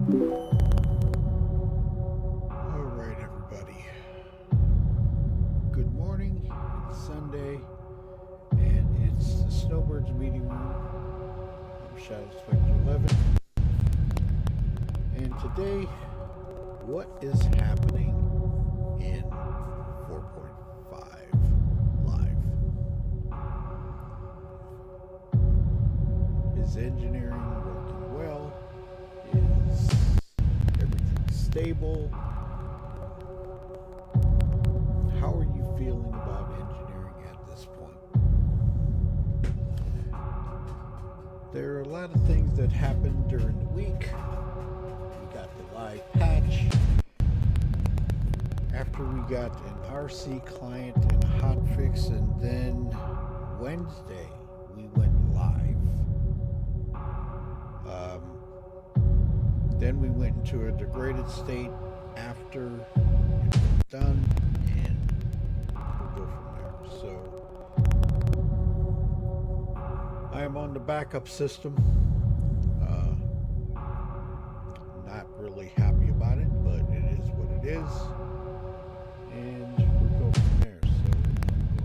Alright, everybody. Good morning. It's Sunday, and it's the Snowbirds meeting room. I'm Xidax X-11. And today, what is happening in 4.5 Live? Is engineering working well? Is everything stable? How are you feeling about engineering at this point? There are a lot of things that happened during the week. We got the live patch. After we got an RC client and a hotfix, and then Wednesday we went live. Then we went into a degraded state after it was done, and we'll go from there. So I am on the backup system. Not really happy about it, but it is what it is, and we'll go from there. So I'm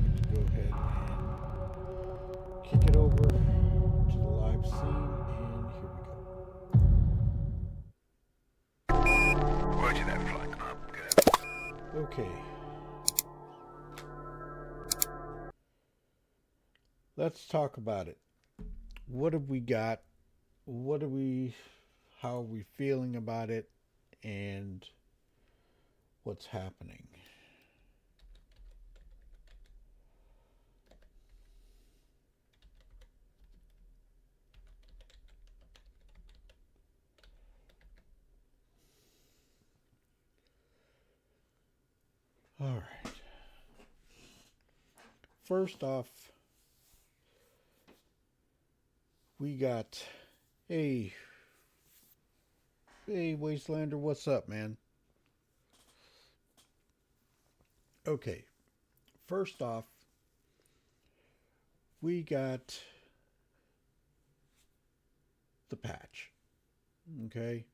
going to go ahead and kick it over to the live scene, and here we go. Roger that, flight. Good. Okay. Let's talk about it. What have we got? How are we feeling about it? And what's happening? All right. First off, we got hey Wastelander, what's up, man? Okay. First off, we got the patch. Okay?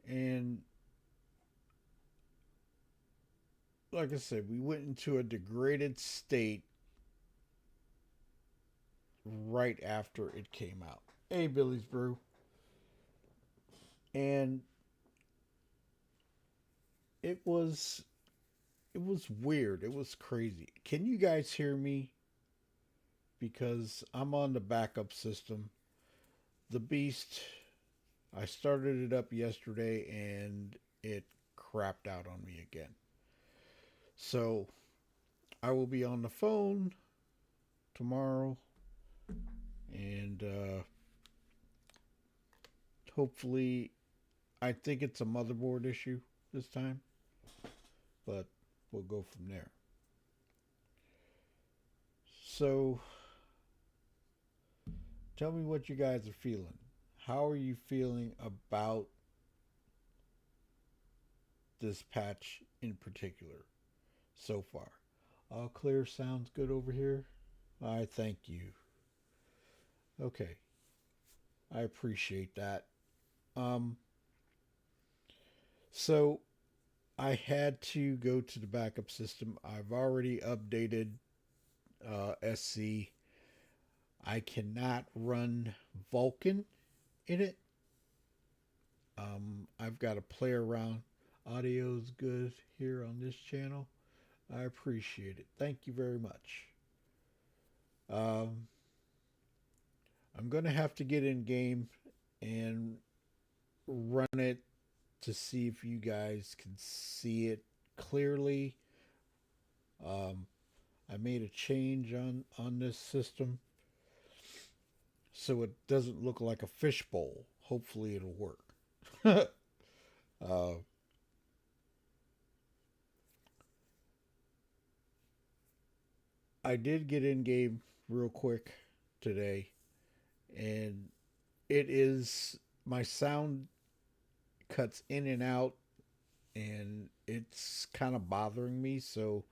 And like I said, we went into a degraded state right after it came out. Hey, Billy's Brew. And it was weird. It was crazy. Can you guys hear me? Because I'm on the backup system. The beast, I started it up yesterday and it crapped out on me again. So I will be on the phone tomorrow, and hopefully, I think it's a motherboard issue this time, but we'll go from there. So tell me what you guys are feeling. How are you feeling about this patch in particular so far? All clear, sounds good over here. I thank you. Okay, I appreciate that. So I had to go to the backup system. I've already updated SC. I cannot run Vulkan in it. I've got to play around. Audio's good here on this channel. I appreciate it. Thank you very much. I'm going to have to get in game and run it to see if you guys can see it clearly. I made a change on this system so it doesn't look like a fishbowl. Hopefully it'll work. I did get in game real quick today, and it is, my sound cuts in and out, and it's kind of bothering me, so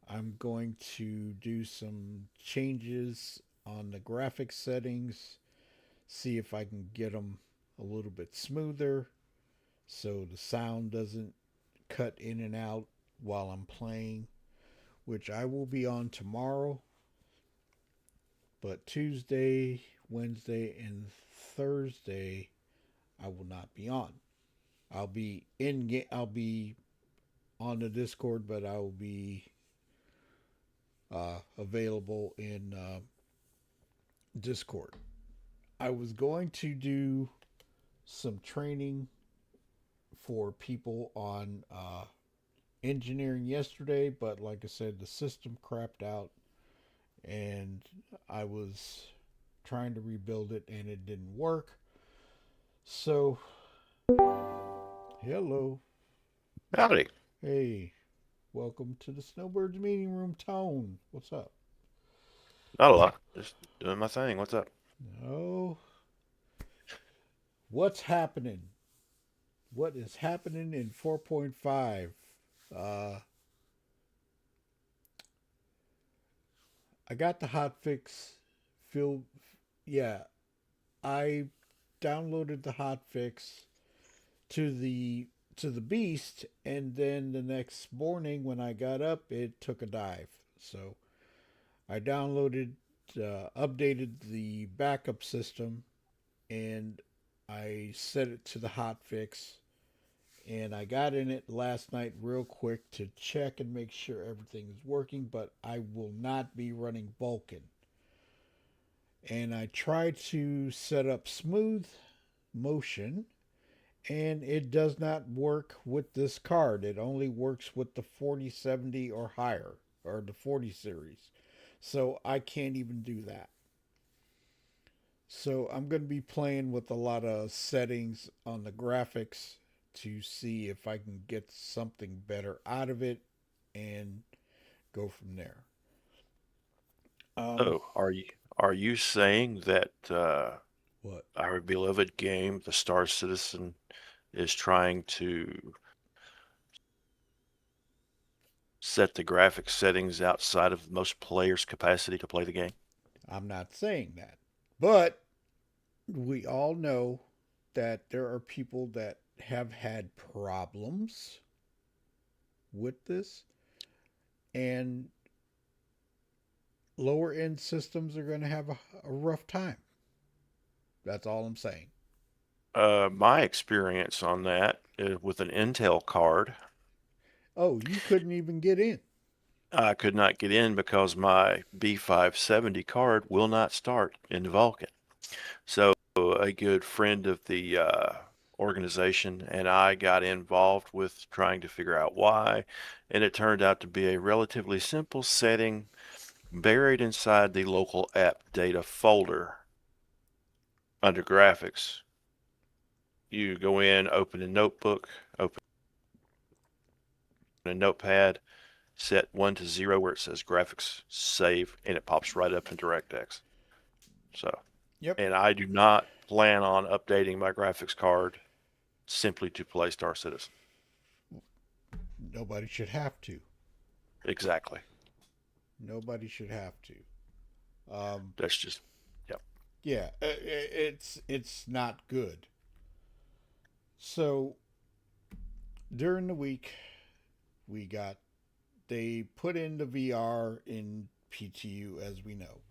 I'm going to do some changes on the graphics settings, see if I can get them a little bit smoother so the sound doesn't cut in and out while I'm playing, which I will be on tomorrow. But Tuesday, Wednesday, and Thursday, I will not be on. I'll be in. I'll be on the Discord, but I will be available in Discord. I was going to do some training for people on engineering yesterday, but like I said, the system crapped out and I was trying to rebuild it and it didn't work. So, hello. Howdy. Hey, welcome to the Snowbirds meeting room. Tone, what's up? Not a lot. Just doing my thing. What's up? Oh, what's happening? What is happening in 4.5? I got the hotfix. Yeah, I downloaded the hotfix to the beast, and then the next morning when I got up, it took a dive. So I updated the backup system, and I set it to the hotfix. And I got in it last night real quick to check and make sure everything is working, but I will not be running Vulkan. And I tried to set up smooth motion, and it does not work with this card. It only works with the 4070 or higher, or the 40 series. So I can't even do that. So I'm going to be playing with a lot of settings on the graphics to see if I can get something better out of it and go from there. Are you saying that What? our beloved game, the Star Citizen, is trying to set the graphics settings outside of most players' capacity to play the game? I'm not saying that. But we all know that there are people that have had problems with this, and lower end systems are going to have a rough time. That's all I'm saying. My experience on that is with an Intel card. Oh, you couldn't even get in. I could not get in because my B570 card will not start in Vulkan. So a good friend of the organization and I got involved with trying to figure out why, and it turned out to be a relatively simple setting buried inside the local app data folder under graphics. You go in, open a notebook, open a notepad, set 1 to 0 where it says graphics save, and it pops right up in DirectX. So, Yep. and I do not plan on updating my graphics card simply to play Star Citizen. Nobody should have to. Exactly. Nobody should have to. That's just, Yeah, it's not good. So during the week, they put in the VR in PTU, as we know.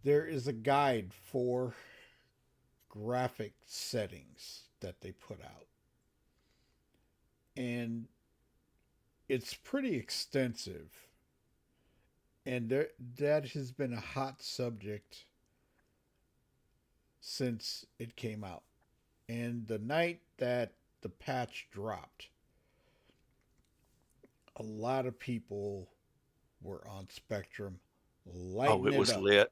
There is a guide for graphic settings that they put out, and it's pretty extensive, and that has been a hot subject since it came out. And the night that the patch dropped, a lot of people were on Spectrum lighting it was up. lit.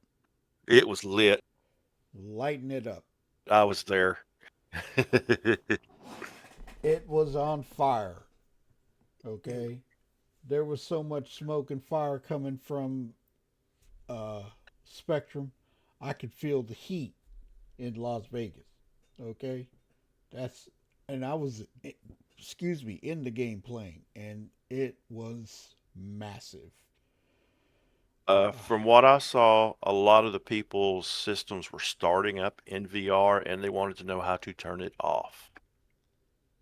It was lit. Lighting it up. I was there. It was on fire. Okay? There was so much smoke and fire coming from Spectrum, I could feel the heat in Las Vegas. Okay? And I was, in the game playing, and it was massive. From what I saw, a lot of the people's systems were starting up in VR and they wanted to know how to turn it off.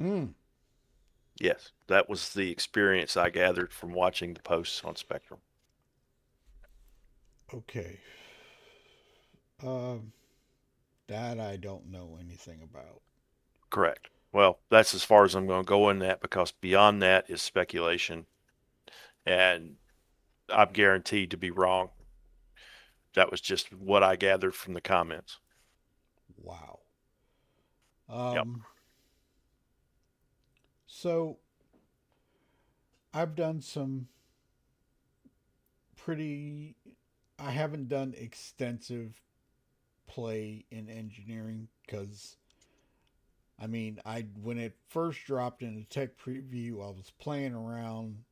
Mm, Yes, that was the experience I gathered from watching the posts on Spectrum. okay. Um, that I don't know anything about. Correct. Well, that's as far as I'm going to go in that because beyond that is speculation and I'm guaranteed to be wrong. That was just what I gathered from the comments. Wow. Yep. Um, so I've done some pretty. I haven't done extensive play in engineering because I mean, I when it first dropped in the tech preview, I was playing around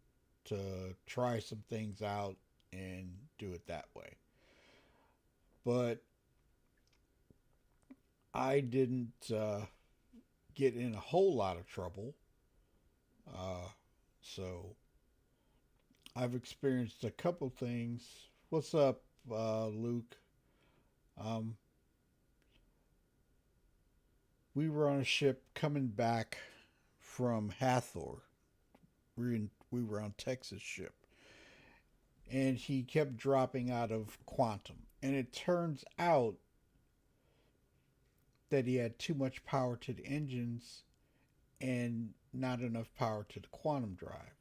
to try some things out and do it that way. But I didn't get in a whole lot of trouble. Uh, so I've experienced a couple things. What's up, Luke? Um, we were on a ship coming back from Hathor. We were on Texas ship, and he kept dropping out of quantum. And it turns out that he had too much power to the engines and not enough power to the quantum drive.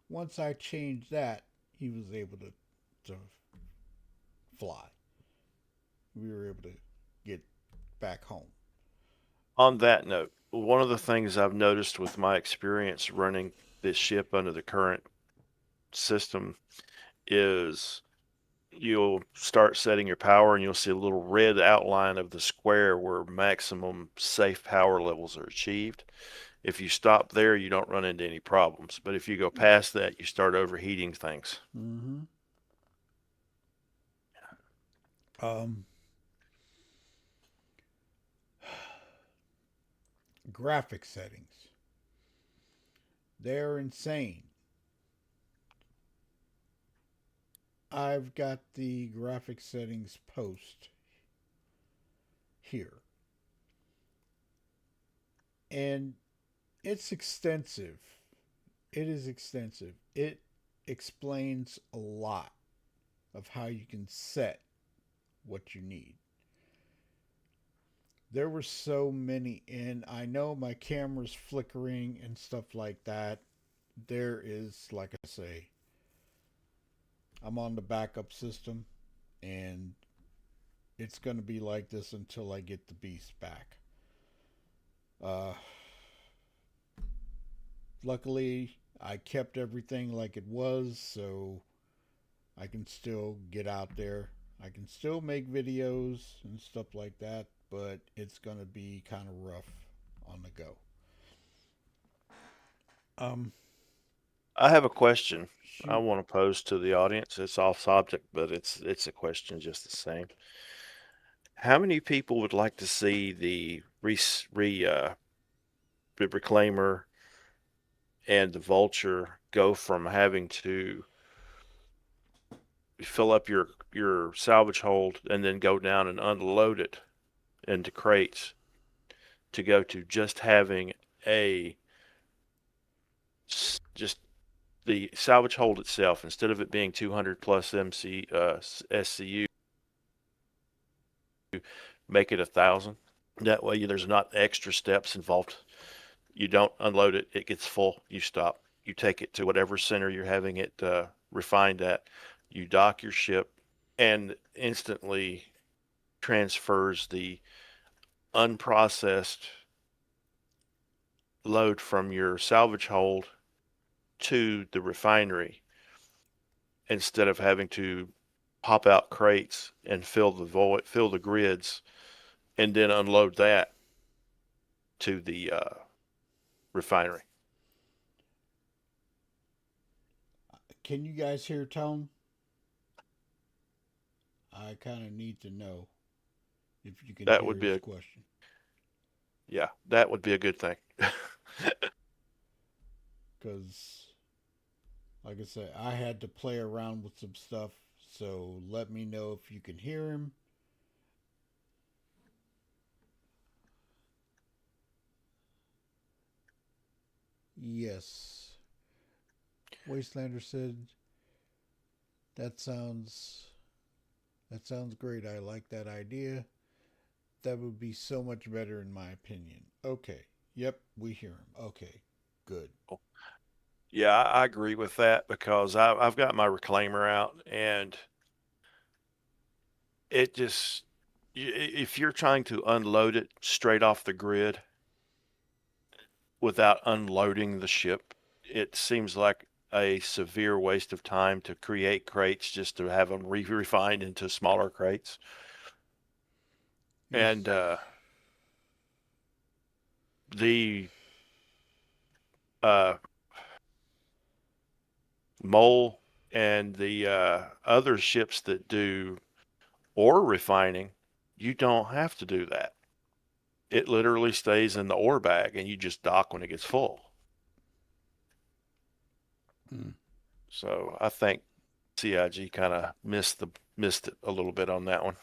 Once I changed that, he was able to fly. We were able to get back home. On that note, one of the things I've noticed with my experience running this ship under the current system is you'll start setting your power and you'll see a little red outline of the square where maximum safe power levels are achieved. If you stop there, you don't run into any problems. But if you go past that, you start overheating things. Mm-hmm. Um, graphic settings. They're insane. I've got the graphic settings post here. And it's extensive. It is extensive. It explains a lot of how you can set what you need. There were so many, and I know my camera's flickering and stuff like that. There is, like I say, I'm on the backup system, and it's going to be like this until I get the beast back. Uh, Luckily, I kept everything like it was, so I can still get out there. I can still make videos and stuff like that, but it's going to be kind of rough on the go. Um, I have a question I Shoot. want to pose to the audience. It's off subject, but it's a question just the same. How many people would like to see the reclaimer and the vulture go from having to fill up your salvage hold and then go down and unload it into crates to go to just having a just the salvage hold itself instead of it being 200 plus SCU, make it 1,000. That way there's not extra steps involved. You don't unload it, it gets full, you stop. You take it to whatever center you're having it refined at. You dock your ship and instantly transfers the unprocessed load from your salvage hold to the refinery instead of having to pop out crates and fill the grids, and then unload that to the refinery. Can you guys hear Tone? I kind of need to know if you can That hear would be his a question. Yeah, that would be a good thing. Because, like I said, I had to play around with some stuff So let me know if you can hear him. Yes. Wastelander said that sounds great. I like that idea. That would be so much better in my opinion. Okay. Yep, we hear him. Okay. Good. Yeah, I agree with that because I've got my reclaimer out, and it just, if you're trying to unload it straight off the grid without unloading the ship, it seems like a severe waste of time to create crates just to have them refined into smaller crates. Yes. And the uh, Mole and the other ships that do ore refining, you don't have to do that. It literally stays in the ore bag, and you just dock when it gets full. So I think CIG kind of missed it a little bit on that one.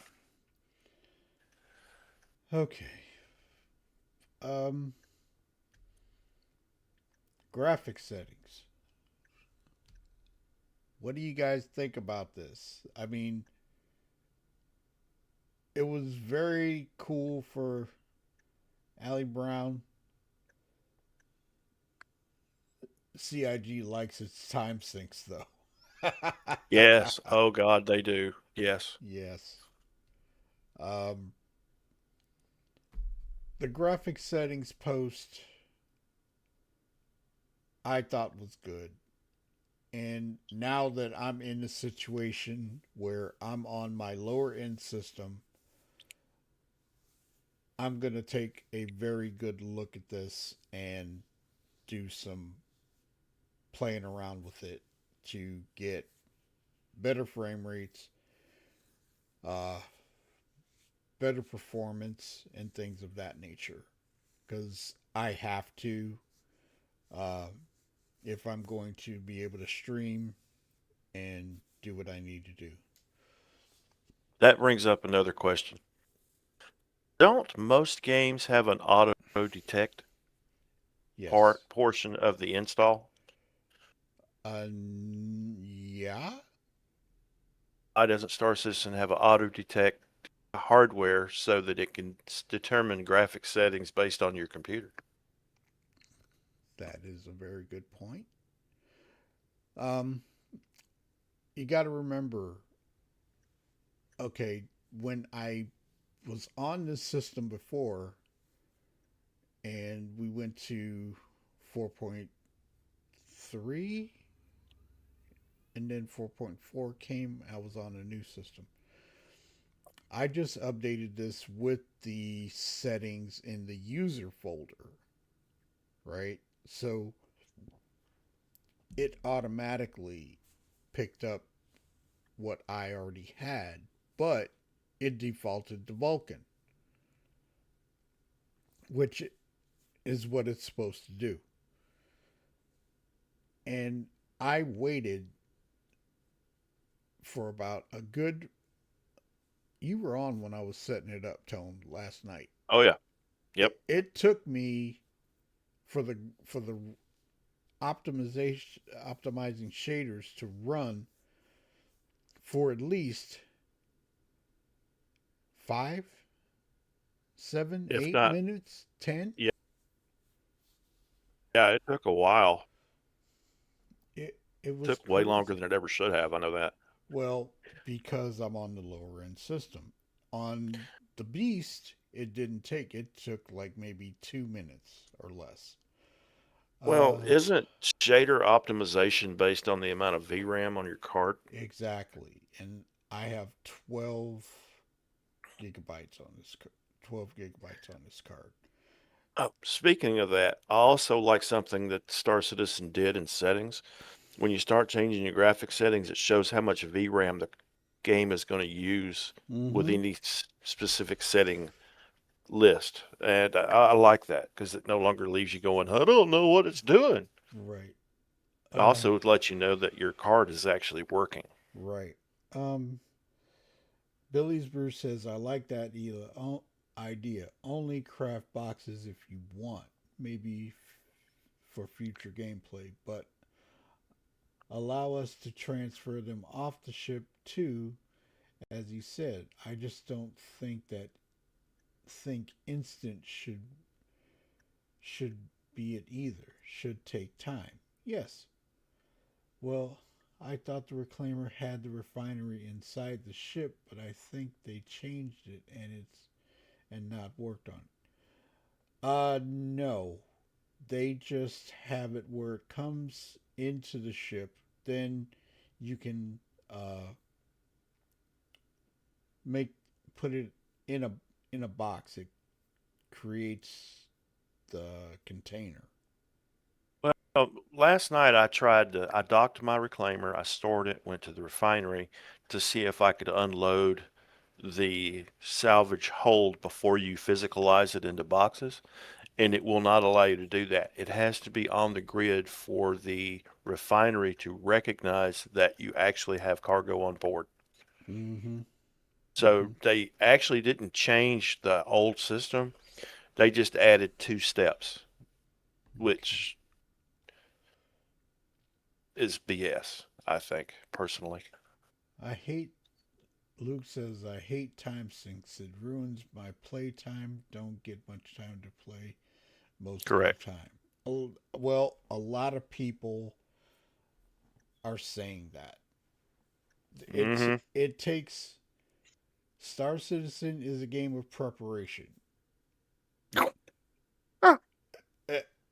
Okay. Graphic settings. What do you guys think about this? I mean, it was very cool for Allie Brown. CIG likes its time sinks though. Yes. Oh God, they do. Yes. Yes. Um, the graphic settings post I thought was good. And now that I'm in a situation where I'm on my lower end system, I'm going to take a very good look at this and do some playing around with it to get better frame rates, uh, better performance, and things of that nature. Because I have to, uh, if I'm going to be able to stream and do what I need to do. That brings up another question. Don't most games have an auto detect Yes. portion of the install? Yeah. Why doesn't Star Citizen have an auto detect hardware so that it can determine graphic settings based on your computer? That is a very good point. Um, you got to remember, okay, when I was on this system before and we went to 4.3 and then 4.4 came, I was on a new system. I just updated this with the settings in the user folder, right? So it automatically picked up what I already had, but it defaulted to Vulkan, which is what it's supposed to do. And I waited for about a good. You were on when I was setting it up, Tone, last night. Oh yeah. Yep. It took me for the optimizing shaders to run for at least 5, 7, If 8 not, minutes, 10. yeah, yeah, it took a while. It was Took way longer crazy. than it ever should have. I know that. Well, because I'm on the lower end system. On the Beast, it didn't take. It took like maybe 2 minutes or less. Well, Uh, isn't shader optimization based on the amount of VRAM on your card? exactly. And I have 12 gigabytes on this. 12 gigabytes on this card. Oh, speaking of that, I also like something that Star Citizen did in settings. When you start changing your graphic settings, it shows how much VRAM the game is going to use with Mm-hmm. any specific setting list. And I like that because it no longer leaves you going, I don't know what it's doing. Right. Also, it lets you know that your card is actually working. Right. Um, Billy's Brew says, I like that idea. Only craft boxes if you want. Maybe for future gameplay, but allow us to transfer them off the ship too, as he said. I just don't think that think instant should be it either. Should take time. Yes. Well, I thought the reclaimer had the refinery inside the ship, but I think they changed it and not worked on it. No. They just have it where it comes into the ship. Then you can make put it in a box. It creates the container. Well, last night I docked my reclaimer, I stored it, went to the refinery to see if I could unload the salvage hold before you physicalize it into boxes, and it will not allow you to do that. It has to be on the grid for the refinery to recognize that you actually have cargo on board. Mm-hmm. Mm-hmm. So they actually didn't change the old system. They just added 2 steps, which is BS, I think, personally. I hate. Luke says, I hate time sinks. It ruins my playtime. Don't get much time to play most of the Correct. time. Well, a lot of people are saying that. Mm-hmm. It takes Star Citizen is a game of preparation.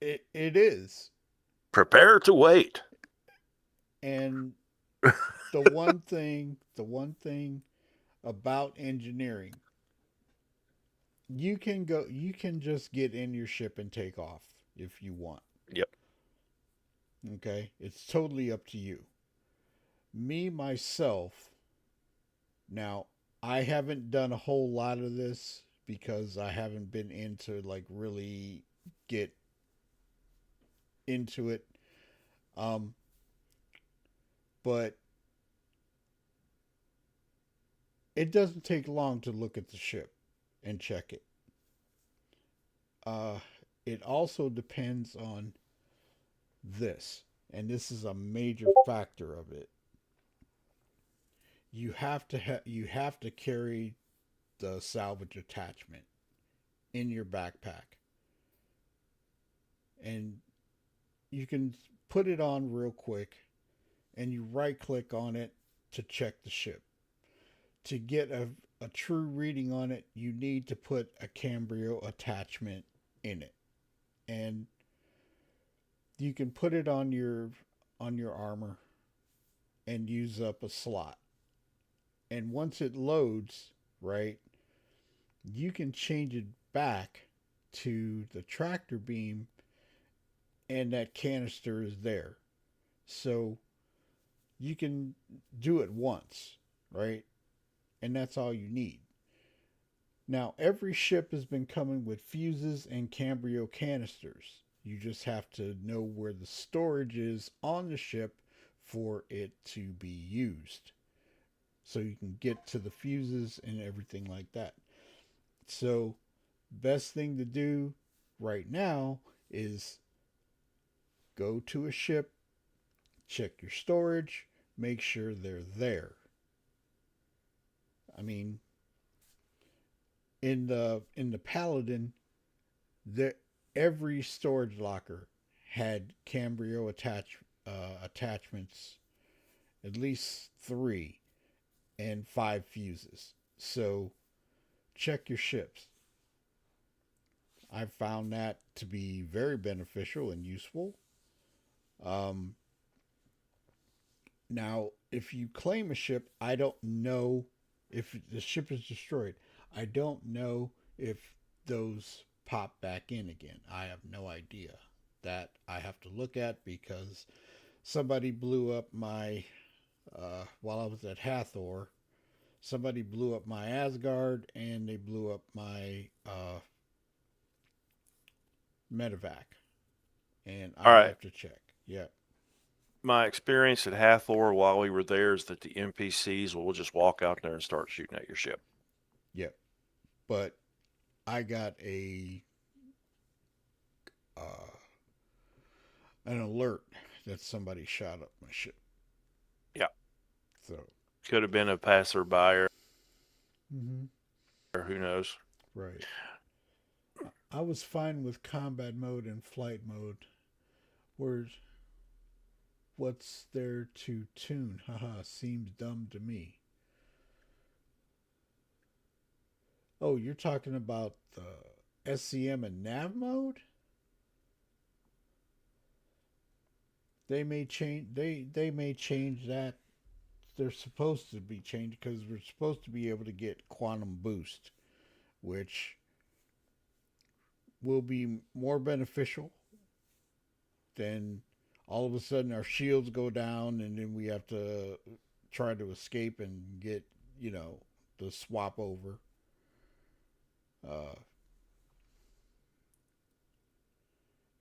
It is. Prepare to wait. And the one thing about engineering, you can just get in your ship and take off if you want. Yep. Okay? It's totally up to you. Me myself, now I haven't done a whole lot of this because I haven't been into like really get into it. Um but it doesn't take long to look at the ship and check it. Uh, it also depends on this, and this is a major factor of it. You have to carry the salvage attachment in your backpack, and you can put it on real quick, and you right click on it to check the ship. To get a true reading on it, you need to put a cambrio attachment in it, and you can put it on your armor and use up a slot. And once it loads, right, you can change it back to the tractor beam, and that canister is there. So you can do it once, right? And that's all you need. Now, every ship has been coming with fuses and cambrio canisters. You just have to know where the storage is on the ship for it to be used. So you can get to the fuses and everything like that. So, best thing to do right now is go to a ship, check your storage, make sure they're there. I mean, in the Paladin, the every storage locker had cambrio attachments, at least 3 and 5 fuses. So check your ships. I've found that to be very beneficial and useful. Um, Now, if you claim a ship, I don't know if the ship is destroyed. I don't know if those pop back in again. I have no idea. That I have to look at because somebody blew up my, while I was at Hathor, somebody blew up my Asgard and they blew up my medevac. And All I right. have to check. Yeah. My experience at Hathor while we were there is that the NPCs will just walk out there and start shooting at your ship. Yep. But I got uh, an alert that somebody shot up my ship. Yeah. So. Could have been a passerby Mm-hmm. or who knows. Right. I was fine with combat mode and flight mode. Where's what's there to tune? Haha, seems dumb to me. Oh, you're talking about the SCM and nav mode? They may change that. They're supposed to be changed because we're supposed to be able to get quantum boost, which will be more beneficial than all of a sudden our shields go down and then we have to try to escape and get, the swap over. Uh,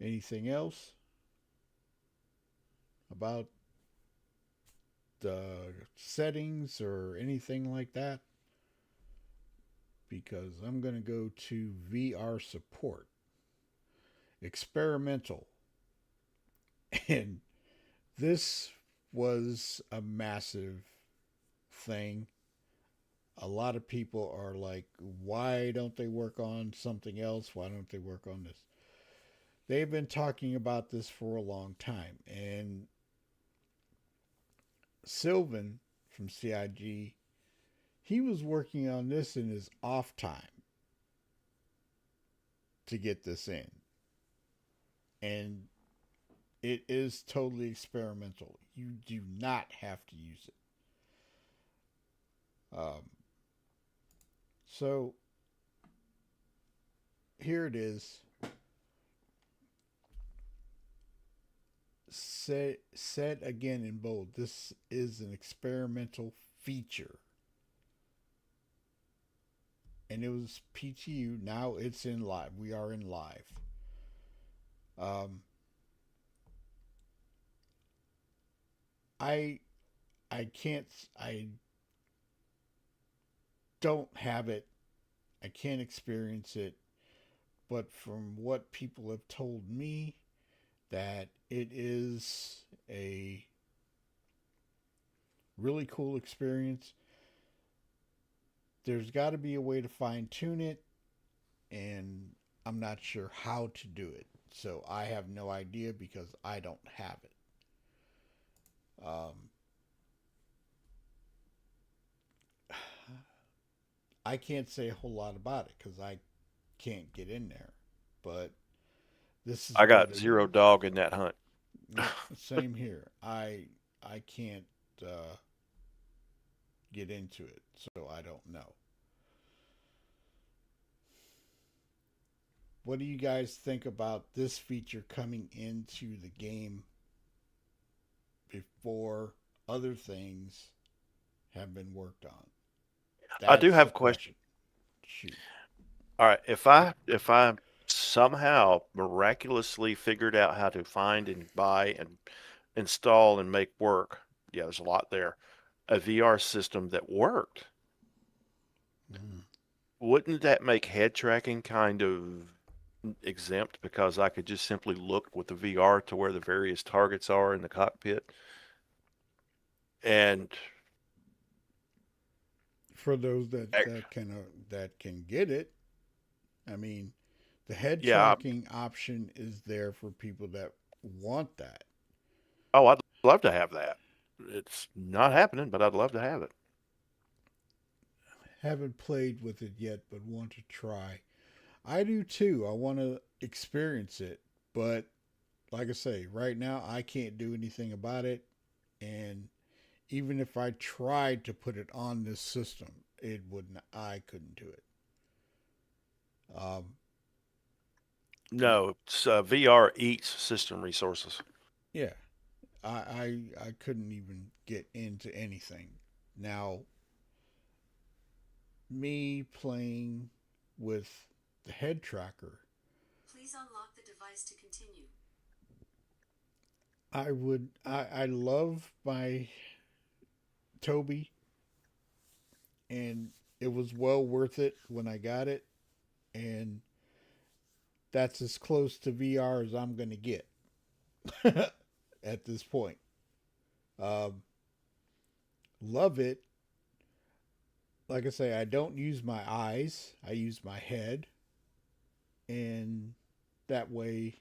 Anything else about the settings or anything like that? Because I'm going to go to VR support, experimental. And this was a massive thing. A lot of people are like, why don't they work on something else? Why don't they work on this? They've been talking about this for a long time. And Sylvan from CIG, he was working on this in his off time to get this in. And it is totally experimental. You do not have to use it. So here it is. Said again in bold. This is an experimental feature. And it was PTU. Now it's in live. We are in live. Um, I can't. I don't have it. I can't experience it. But from what people have told me, that it is a really cool experience. There's got to be a way to fine tune it, and I'm not sure how to do it. So I have no idea because I don't have it. I can't say a whole lot about it because I can't get in there. But this is I what got it zero is. dog in that hunt. Yeah, same here. I can't get into it, so I don't know. What do you guys think about this feature coming into the game before other things have been worked on? I do That's have the a question. question. Shoot. All right, if I somehow miraculously figured out how to find and buy and install and make work, yeah, there's a lot there, a VR system that worked, Mm. wouldn't that make head tracking kind of exempt because I could just simply look with the VR to where the various targets are in the cockpit? And For those ac- that can get it, I mean, the head yeah, tracking option is there for people that want that. oh, I'd love to have that. It's not happening, but I'd love to have it. Haven't played with it yet, but want to try. I do too. I want to experience it, but like I say, right now I can't do anything about it. And even if I tried to put it on this system, it wouldn't. I couldn't do it. Um, No, it's, VR eats system resources. yeah, I couldn't even get into anything. Now, me playing with the head tracker, Please unlock the device to continue. I love my Toby, and it was well worth it when I got it, and that's as close to VR as I'm going to get at this point. Um, love it. Like I say, I don't use my eyes, I use my head, and that way,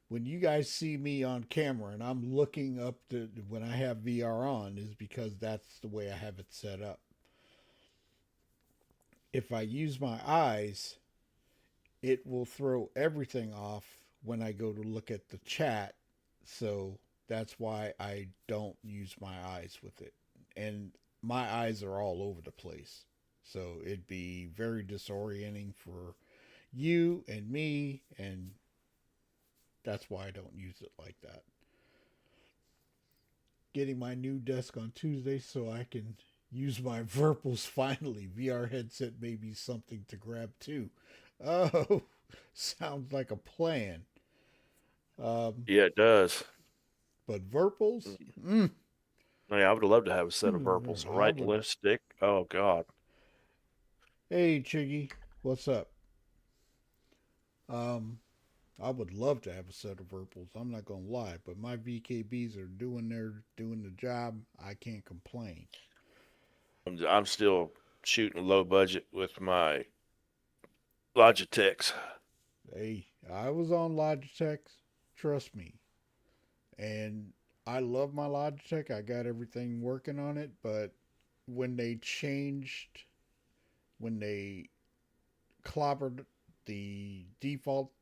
when you guys see me on camera and I'm looking up to when I have VR on is because that's the way I have it set up. If I use my eyes, it will throw everything off when I go to look at the chat. So that's why I don't use my eyes with it. And my eyes are all over the place. So it'd be very disorienting for you and me, and that's why I don't use it like that. Getting my new desk on Tuesday so I can use my Virpals finally. VR headset may be something to grab too. Oh, sounds like a plan. Yeah, it does. But Virpals? Mm. Yeah, I would love to have a set of Virpals. A I right and would. left stick. Oh, God. Hey, Chiggy, what's up? Um, I would love to have a set of Virpals. I'm not gonna lie, but my VKBs are doing the job. I can't complain. I'm still shooting low budget with my Logitechs. Hey, I was on Logitech, trust me, and I love my Logitech. I got everything working on it, but when they changed, when they clobbered the default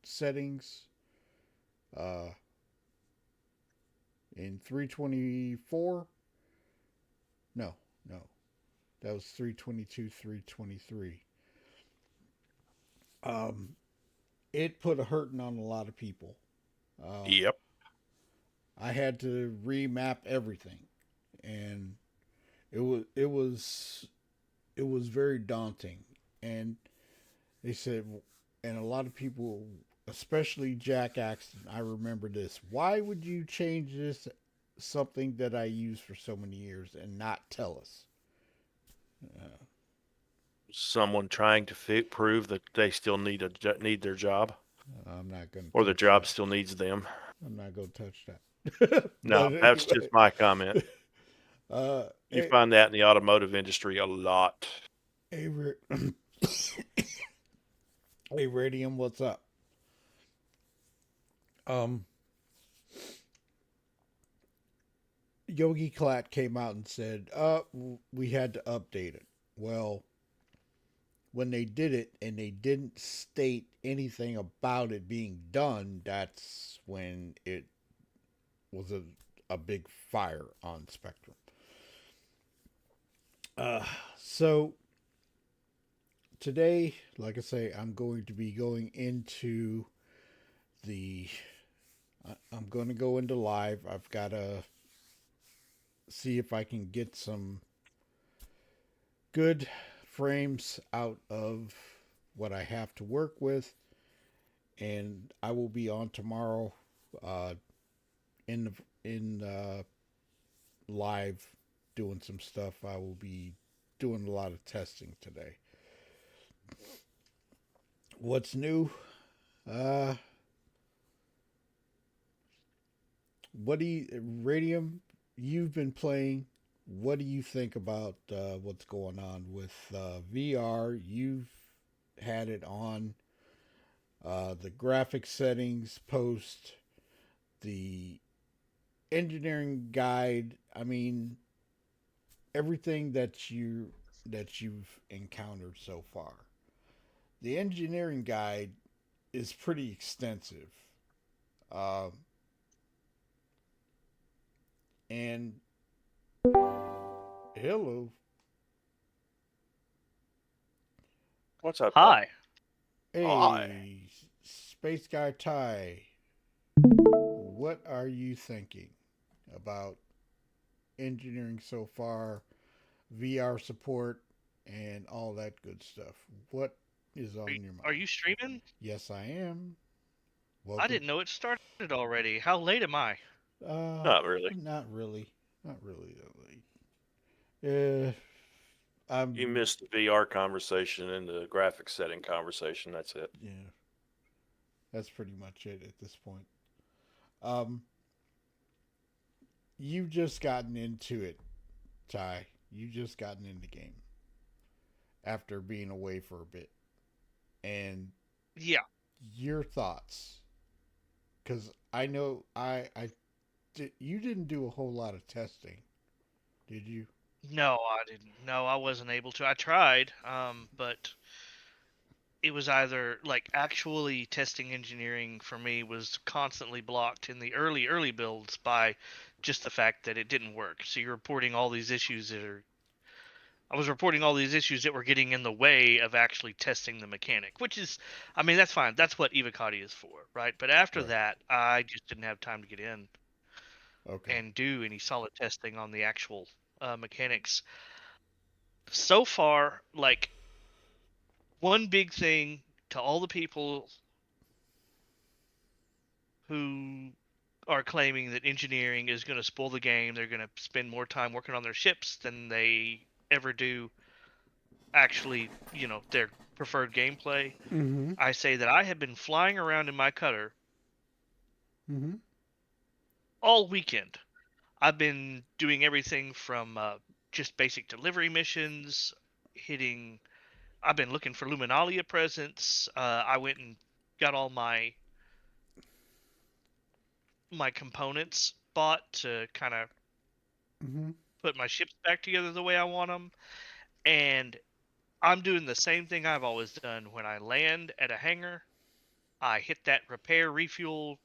settings uh, in 324, no, no, that was 322, 323. Um, it put a hurting on a lot of people. Yep. I had to remap everything, and it was very daunting. And they said, and a lot of people, especially Jack Axton, I remember this. Why would you change this something that I used for so many years and not tell us? Uh, Someone trying to prove that they still need their job, I'm not gonna or the touch job that. still needs them. I'm not gonna touch that. No, But that's just anyway, my comment. You hey, find that in the automotive industry a lot. hey, hey, Radium, what's up? Um, Yogi Klatt came out and said, we had to update it." Well, when they did it and they didn't state anything about it being done, that's when it was a big fire on Spectrum. So today, like I say, I'm going to be going into the. I'm going to go into live. I've got to see if I can get some good frames out of what I have to work with, and I will be on tomorrow uh, in live doing some stuff. I will be doing a lot of testing today. What's new? Uh, what do you, Radium? You've been playing. What do you think about what's going on with VR? You've had it on the graphic settings post, the engineering guide. I mean, everything that you've encountered so far. The engineering guide is pretty extensive, um, and hello, What's up, Doc? Hi. Hi. hey, Space Guy Ty, what are you thinking about engineering so far, VR support, and all that good stuff? What is Are you, on your are mind? you streaming? Yes, I am. I welcome. didn't know it started already. How late am I? Not really. Not really. Not really that late. You I'm missed the VR conversation and the graphics setting conversation. That's it. yeah. That's pretty much it at this point. Um, you've just gotten into it, Ty. You just gotten in the game after being away for a bit, and Yeah. your thoughts, because I know you didn't do a whole lot of testing, did you? No, I didn't. No, I wasn't able to. I tried, but it was either like actually testing engineering for me was constantly blocked in the early builds by just the fact that it didn't work. So you're reporting all these issues that are I was reporting all these issues that were getting in the way of actually testing the mechanic, which is, I mean, that's fine. That's what Evocati is for, right? But after Right. that, I just didn't have time to get in Okay. and do any solid testing on the actual mechanics. So far, like, one big thing to all the people who are claiming that engineering is going to spoil the game, they're going to spend more time working on their ships than they ever do actually, their preferred gameplay. Mm-hmm. I say that I have been flying around in my cutter Mm-hmm. all weekend. I've been doing everything from just basic delivery missions, hitting. I've been looking for Luminalia presents. I went and got all my components bought to kind of Mm-hmm. put my ships back together the way I want them. And I'm doing the same thing I've always done. When I land at a hangar, I hit that repair, refuel,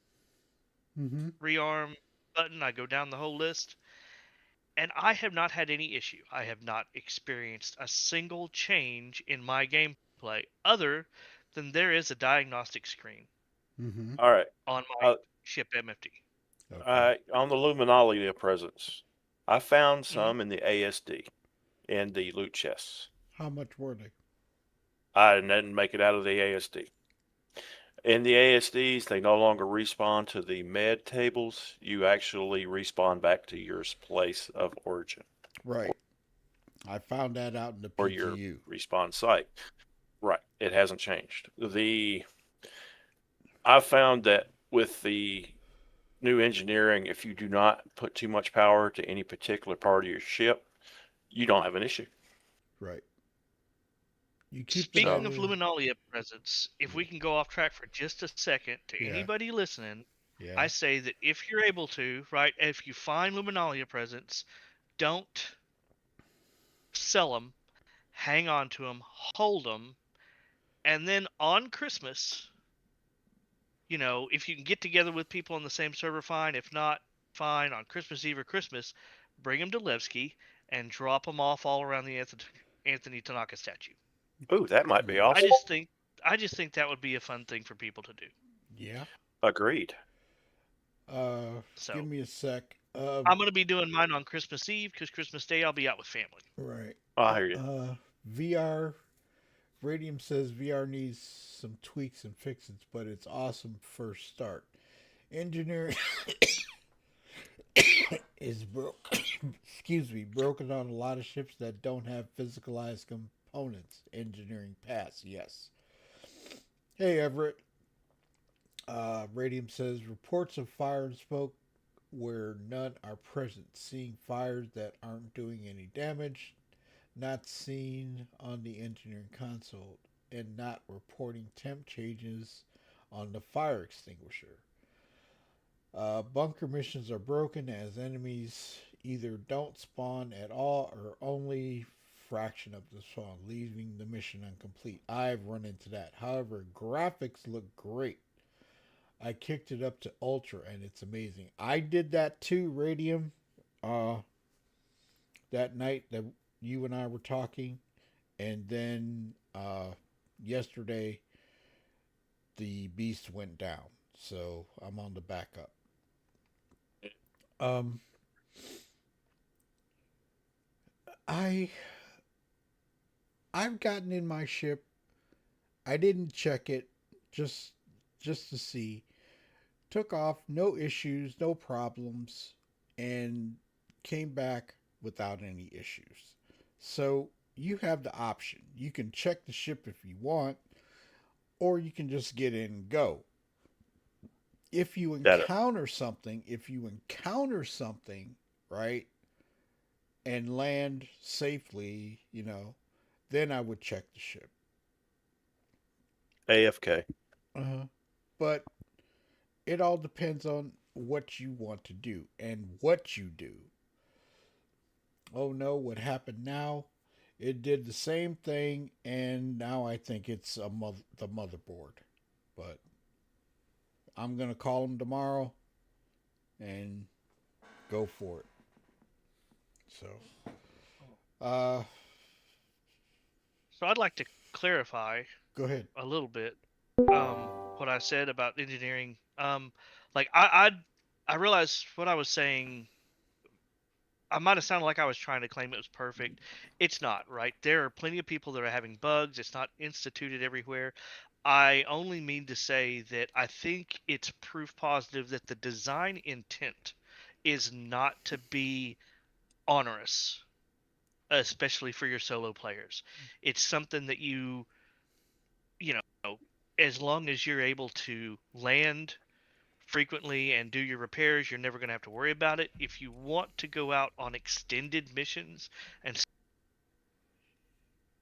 Mm-hmm. rearm button. I go down the whole list, and I have not had any issue. I have not experienced a single change in my gameplay other than there is a diagnostic screen Mm-hmm. All right. on my Uh, ship MFD. Okay. on the Luminalia presents, I found Hmm. some in the ASD in the loot chests. How much were they? I didn't make it out of the ASD. In the ASDs, they no longer respawn to the med tables. You actually respawn back to your place of origin Right. I found that out in the or your PTU. respawn site. Right. It hasn't changed. I found that with the new engineering, if you do not put too much power to any particular part of your ship, you don't have an issue. Right. You keep the Speaking of nether. Luminalia presence, if we can go off track for just a second, to Yeah. anybody listening, Yeah. I say that if you're able to, right, if you find Luminalia presence, don't sell them, hang on to them, hold them, and then on Christmas, if you can get together with people on the same server, fine. If not, fine. On Christmas Eve or Christmas, bring them to Levski and drop them off all around the Anthony Tanaka statue. Ooh, that might be Mm. awesome. I just think that would be a fun thing for people to do. Yeah. Agreed. Give So me a sec. I'm gonna be doing mine on Christmas Eve because Christmas Day I'll be out with family. Right. I hear you. VR. Radium says VR needs some tweaks and fixes, but it's awesome first start. Engineering is excuse me, broken on a lot of ships that don't have physicalized components. Engineering pass, yes. Hey Everett. Radium says reports of fire and smoke where none are present. Seeing fires that aren't doing any damage. Not seen on the engineering console. And not reporting temp changes on the fire extinguisher. Bunker missions are broken as enemies either don't spawn at all or only fraction of the spawn, leaving the mission incomplete. I've run into that. However, graphics look great. I kicked it up to ultra and it's amazing. I did that too, Radium. Uh, that night that you and I were talking, and then yesterday the beast went down, so I'm on the backup. Um, I I've gotten in my ship. I didn't check it just to see, took off, no issues, no problems, and came back without any issues. So you have the option. You can check the ship if you want, or you can just get in and go. That If you encounter something, right, and land safely, then I would check the ship. AFK. Uh-huh. But it all depends on what you want to do and what you do. Oh no, what happened now? It did the same thing, and now I think it's the motherboard. But I'm gonna call him tomorrow and go for it. So, uh, So I'd like to clarify go ahead. a little bit what I said about engineering. Like I realized what I was saying. I might have sounded like I was trying to claim it was perfect. It's not, right? There are plenty of people that are having bugs. It's not instituted everywhere. I only mean to say that I think it's proof positive that the design intent is not to be onerous, especially for your solo players. It's something that you know, as long as you're able to land frequently and do your repairs, you're never going to have to worry about it. If you want to go out on extended missions and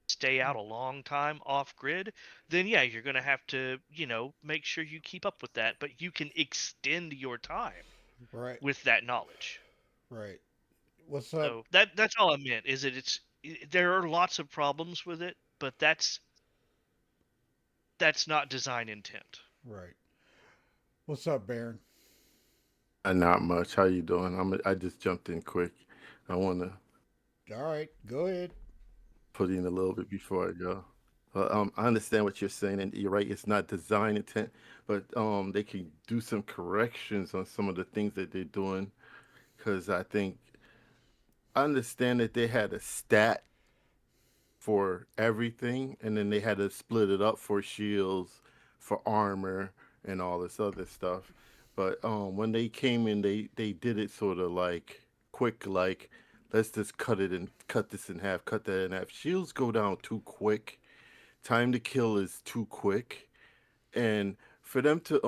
stay out a long time off grid, then yeah, you're going to have to, make sure you keep up with that, but you can extend your time Right, with that knowledge. right. What's up? So that's all I meant is that there are lots of problems with it, but that's not design intent. Right. What's up, Baron? Not much. How you doing? I just jumped in quick. I want to All right, go ahead. put in a little bit before I go. I understand what you're saying, and you're right. It's not design intent, but they can do some corrections on some of the things that they're doing. Because I understand that they had a stat for everything, and then they had to split it up for shields, for armor, and all this other stuff. But when they came in, they did it sort of like quick, like let's just cut this in half, cut that in half. Shields go down too quick. Time to kill is too quick, and for them to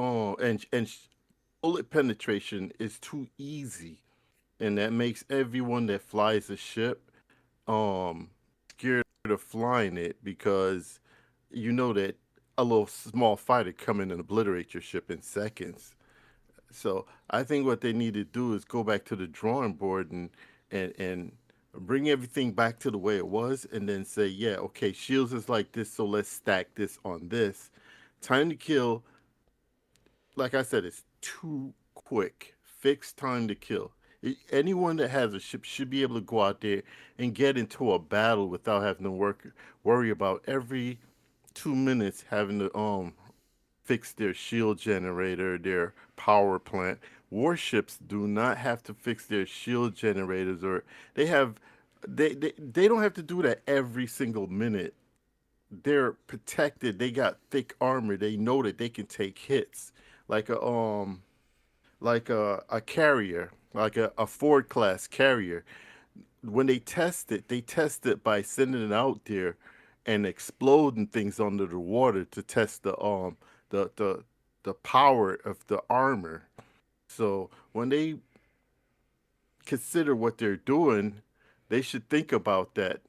bullet penetration is too easy, and that makes everyone that flies a ship scared of flying it because you know that a little small fighter come in and obliterate your ship in seconds. So I think what they need to do is go back to the drawing board and bring everything back to the way it was, and then say, yeah, okay, shields is like this, so let's stack this on this. Time to kill, like I said, it's too quick. Fixed time to kill. Anyone that has a ship should be able to go out there and get into a battle without having to worry about every 2 minutes having to fix their shield generator, their power plant. Warships do not have to fix their shield generators, or they have they don't have to do that every single minute. They're protected. They got thick armor. They know that they can take hits like a carrier, like a Ford class carrier. When they test it by sending it out there and exploding things under the water to test the the the power of the armor. So when they consider what they're doing, they should think about that.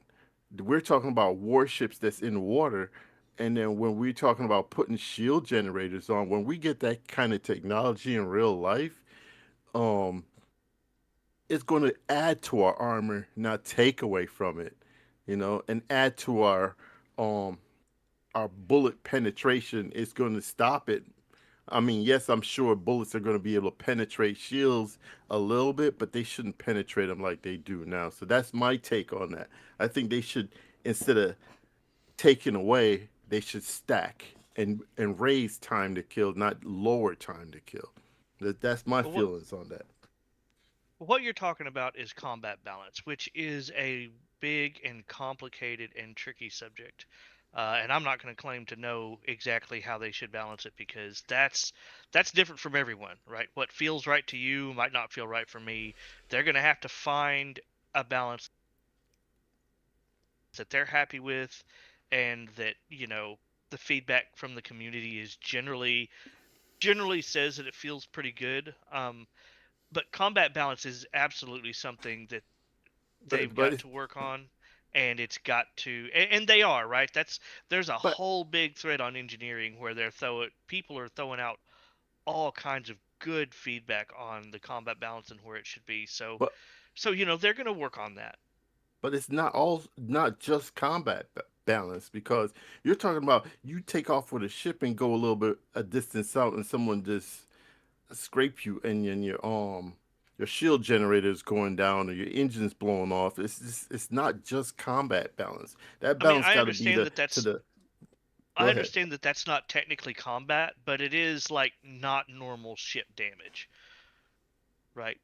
We're talking about warships that's in water, and then when we're talking about putting shield generators on, when we get that kind of technology in real life, um, it's going to add to our armor, not take away from it, and add to um our bullet penetration. Is going to stop it. I mean, yes, I'm sure bullets are going to be able to penetrate shields a little bit, but they shouldn't penetrate them like they do now. So that's my take on that. I think they should, instead of taking away, they should stack and raise time to kill, not lower time to kill. That's my But feelings on that. what you're talking about is combat balance, which is a big and complicated and tricky subject. And I'm not going to claim to know exactly how they should balance it because that's different from everyone, right? What feels right to you might not feel right for me. They're going to have to find a balance that they're happy with, and that the feedback from the community is generally says that it feels pretty good. But combat balance is absolutely something that they've but got to work on, and it's got to, and they are, right. There's a but whole big thread on engineering where people are throwing out all kinds of good feedback on the combat balance and where it should be. So but they're going to work on that. but it's not just combat balance, because you're talking about you take off with a ship and go a little bit a distance out and someone just scrape you and your shield generator is going down or your engine's blowing off. It's not just combat balance. That I mean, balance got to be I go ahead. understand that that's not technically combat, but it is like not normal ship damage, right?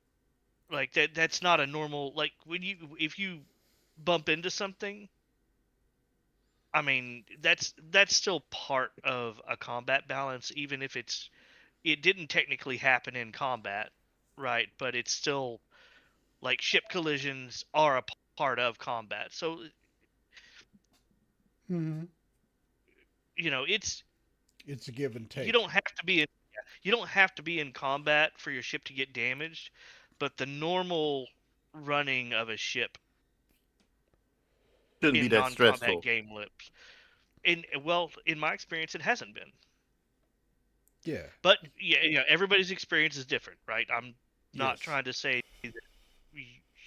Like that's not a normal, like if you bump into something, I mean, that's still part of a combat balance, even if it didn't technically happen in combat, right? But it's still like ship collisions are a part of combat. So Mm-hmm. it's It's a give and you take. don't have to be in you don't have to be in combat for your ship to get damaged, but the normal running of a ship Shouldn't be in that non-combat stressful. game lips, in my experience, it hasn't been. Yeah. But everybody's experience is different, right? I'm not Yes. trying to say that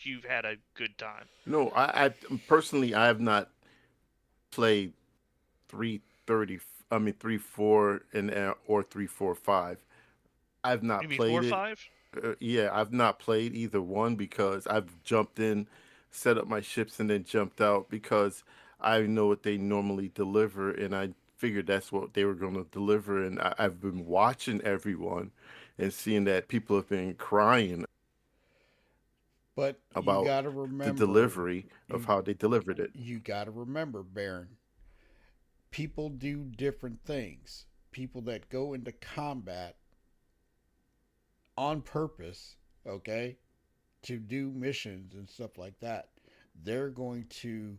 you've had a good time. No, I personally I have not played 330. I mean 3-4 and or 3-4-5. I've You not mean four played or it. five? Yeah, I've not played either one because I've jumped in, set up my ships, and then jumped out because I know what they normally deliver, and I figured that's what they were going to deliver. And I've been watching everyone and seeing that people have been crying But you about got to the remember, delivery of you how they delivered it. you got to remember, Baron. People do different things. People that go into combat on purpose, okay, to do missions and stuff like that, they're going to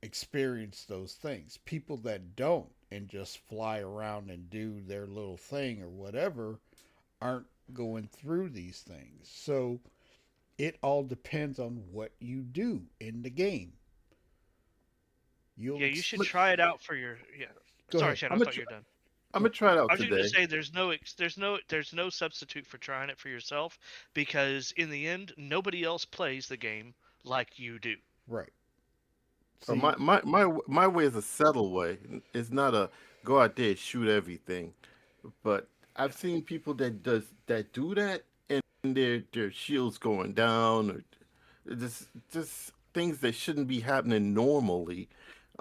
experience those things. People that don't and just fly around and do their little thing or whatever aren't going through these things. So it all depends on what you do in the game. You'll Yeah, you should But try it out for your. Yeah. go Sorry, ahead. Shannon, I'm I gonna thought you were done. I'm gonna try it I out was just going to today. say there's no substitute for trying it for yourself, because in the end nobody else plays the game like you do. Right. My, See, my way is a settle way. It's not a go out there and shoot everything. But I've seen people that do that, and their shields going down, or just things that shouldn't be happening normally,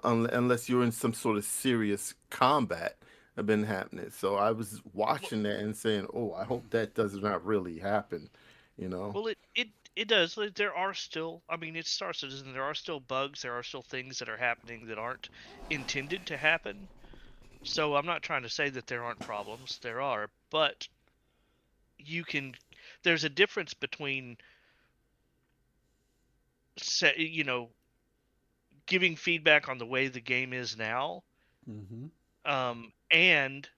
unless you're in some sort of serious combat have been happening. So I was Well, watching that and saying, "Oh, I hope that does not really happen," you know. well, it does. Like, there are still. I mean, it's Star Citizen. There are still bugs. There are still things that are happening that aren't intended to happen. So I'm not trying to say that there aren't problems. There are, but you can. There's a difference between, giving feedback on the way the game is now, mm-hmm. and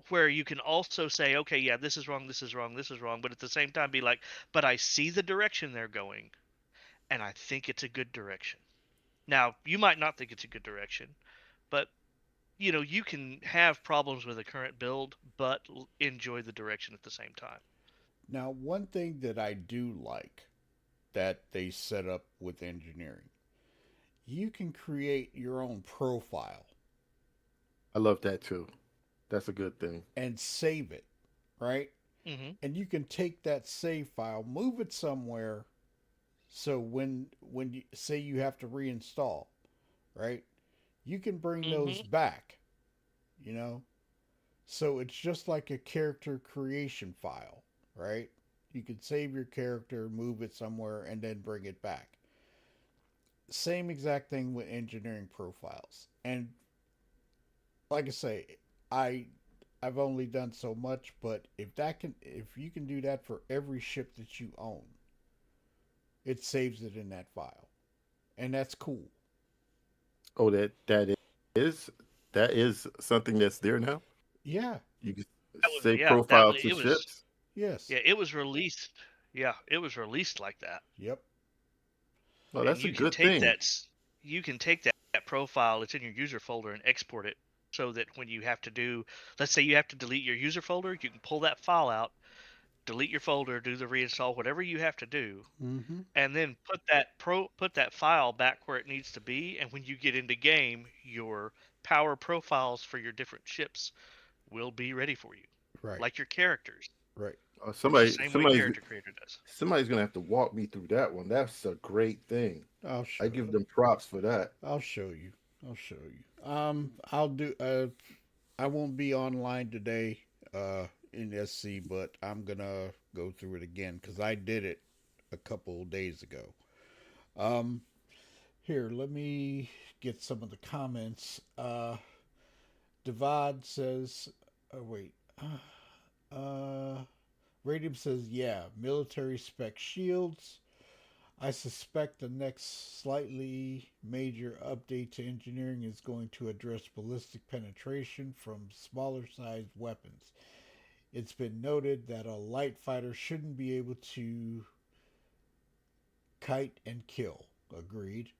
where you can also say, okay, yeah, this is wrong, this is wrong, this is wrong, but at the same time be like, but I see the direction they're going, and I think it's a good direction. Now, you might not think it's a good direction, but you can have problems with a current build, but enjoy the direction at the same time. Now, one thing that I do like that they set up with engineering, you can create your own profile I love that too. That's a good thing. and save it, right? Hmm. And you can take that save file, move it somewhere, so when you say you have to reinstall, right? You can bring those Hmm. back, you know? So it's just like a character creation file, right? You can save your character, move it somewhere, and then bring it back. same exact thing with engineering profiles. And like I say, I I've only done so much, but if you can do that for every ship that you own, it saves it in that file, and that's cool. Oh, is that is something that's there now. Yeah. You can That was save yeah, that profile to it was ships. Yes. yeah, it was released. Yeah, it was released like that. Yep. Oh, And that's a good thing. you can take that profile that's in your user folder and export it so that when you have to do, let's say you have to delete your user folder, you can pull that file out, delete your folder, do the reinstall, whatever you have to do, Mm-hmm. and then put that file back where it needs to be. And when you get into game, your power profiles for your different ships will be ready for you, Right. like your characters. Right. It's the Somebody, same way somebody's character creator does. somebody's gonna have to walk me through that one. That's a great thing. I'll I show give you. them props for that. I'll show you. I'll show you. I'll do. I won't be online today. In SC, but I'm gonna go through it again because I did it a couple of days ago. Um, Here, let me get some of the comments. Divad says, oh wait, Radium says, yeah, military spec shields. I suspect the next slightly major update to engineering is going to address ballistic penetration from smaller sized weapons. It's been noted that a light fighter shouldn't be able to kite and kill. Agreed.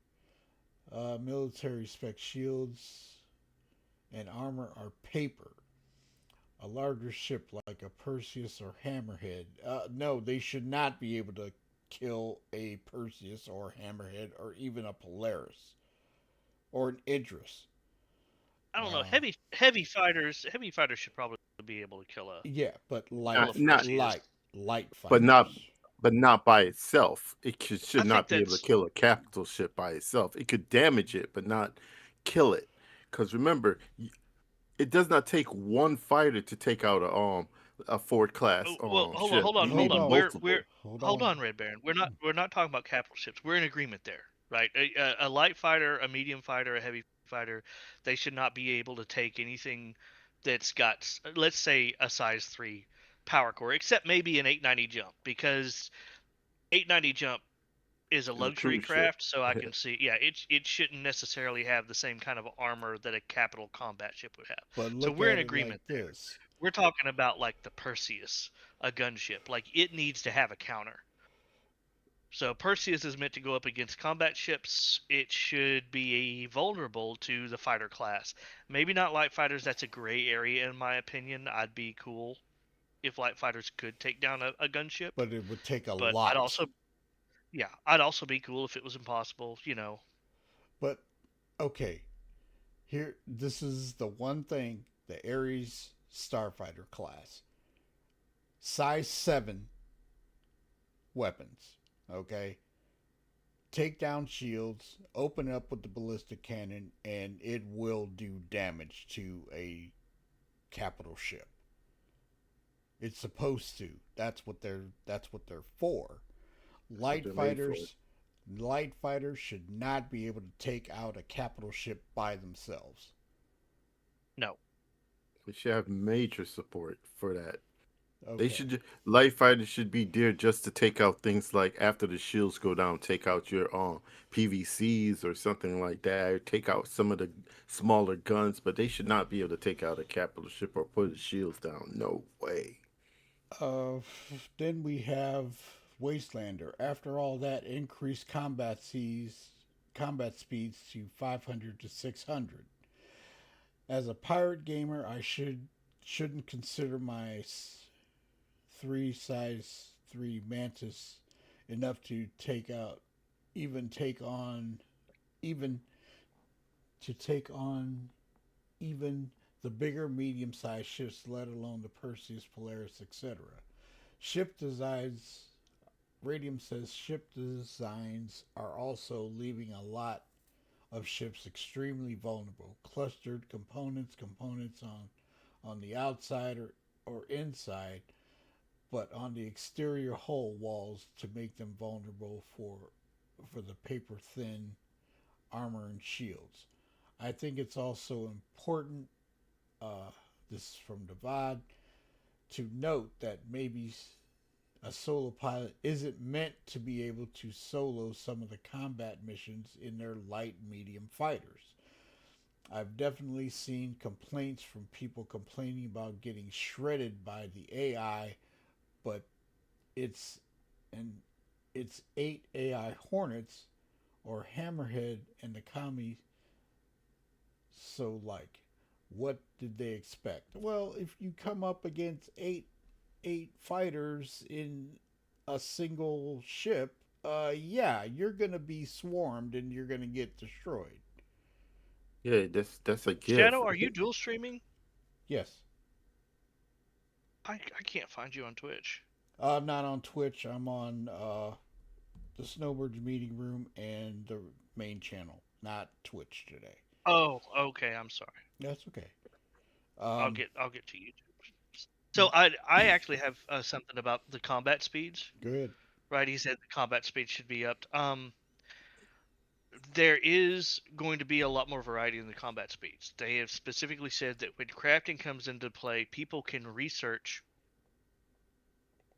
Military spec shields and armor are paper. A larger ship like a Perseus or Hammerhead. No, they should not be able to kill a Perseus or Hammerhead or even a Polaris or an Idris. I don't know. Uh, Heavy fighters should probably be able to yeah, but kill a Not, Perseus. light but not, fighters. but not by itself. I Should think not be able to that's kill a capital ship by itself. It could damage it, but not kill it. Because remember, it does not take one fighter to take out a Ford class oh, well. ship. You Hold need Hold on. on. We're multiple. Hold hold on. on, Red Baron. We're not talking about capital ships. We're in agreement there, right? A light fighter, a medium fighter, a heavy fighter, they should not be able to take anything that's got, let's say, a size 3 power core, except maybe an 890 jump, because 890 jump is a It's a luxury cruise ship. craft, so I can see, yeah, it shouldn't necessarily have the same kind of armor that a capital combat ship would have. But So look we're in at it like agreement there. this. We're talking about like the Perseus, a gunship. Like it needs to have a counter. So Perseus is meant to go up against combat ships. It should be vulnerable to the fighter class. Maybe not light fighters. That's a gray area in my opinion. I'd be cool if light fighters could take down a gunship, But it would take a but lot. I'd also be cool if it was impossible. But okay, here, this is the one thing, the Ares Starfighter class. Size 7 weapons. Okay? Take down shields, open up with the ballistic cannon, and it will do damage to a capital ship. It's supposed to. That's what they're for. That's what Light they're made for. fighters light fighters should not be able to take out a capital ship by themselves. No. We should have major support for that. They Okay. should light fighters should be there just to take out things like after the shields go down, take out your PVCs or something like that, or take out some of the smaller guns, but they should not be able to take out a capital ship or put the shields down. No way. Uh, then we have Wastelander. After all that, increased combat speeds to 500 to 600. As a pirate gamer, I shouldn't consider my three size 3 mantis enough to take out even take on even to take on even the bigger medium sized ships, let alone the Perseus, Polaris, etc. Ship designs, Radium says ship designs are also leaving a lot of ships extremely vulnerable. Clustered components on the outside or inside, but on the exterior hull walls to make them vulnerable for the paper thin armor and shields. I think it's also important, uh, this is from Devad, to note that maybe a solo pilot isn't meant to be able to solo some of the combat missions in their light medium fighters. I've definitely seen complaints from people complaining about getting shredded by the AI, but it's and it's 8 AI Hornets or Hammerhead and the Kami. So like, what did they expect? Well, if you come up against eight fighters in a single ship, yeah, you're gonna be swarmed and you're gonna get destroyed. Yeah, that's a gift. Shadow, are you dual streaming? Yes. I can't find you on Twitch. I'm not on Twitch. I'm on the Snowbirds meeting room and the main channel, not Twitch today. Oh, okay. I'm sorry. That's okay. I'll get to YouTube. So I actually have something about the combat speeds. Good. Right, he said the combat speed should be upped. There is going to be a lot more variety in the combat speeds. They have specifically said that when crafting comes into play, people can research.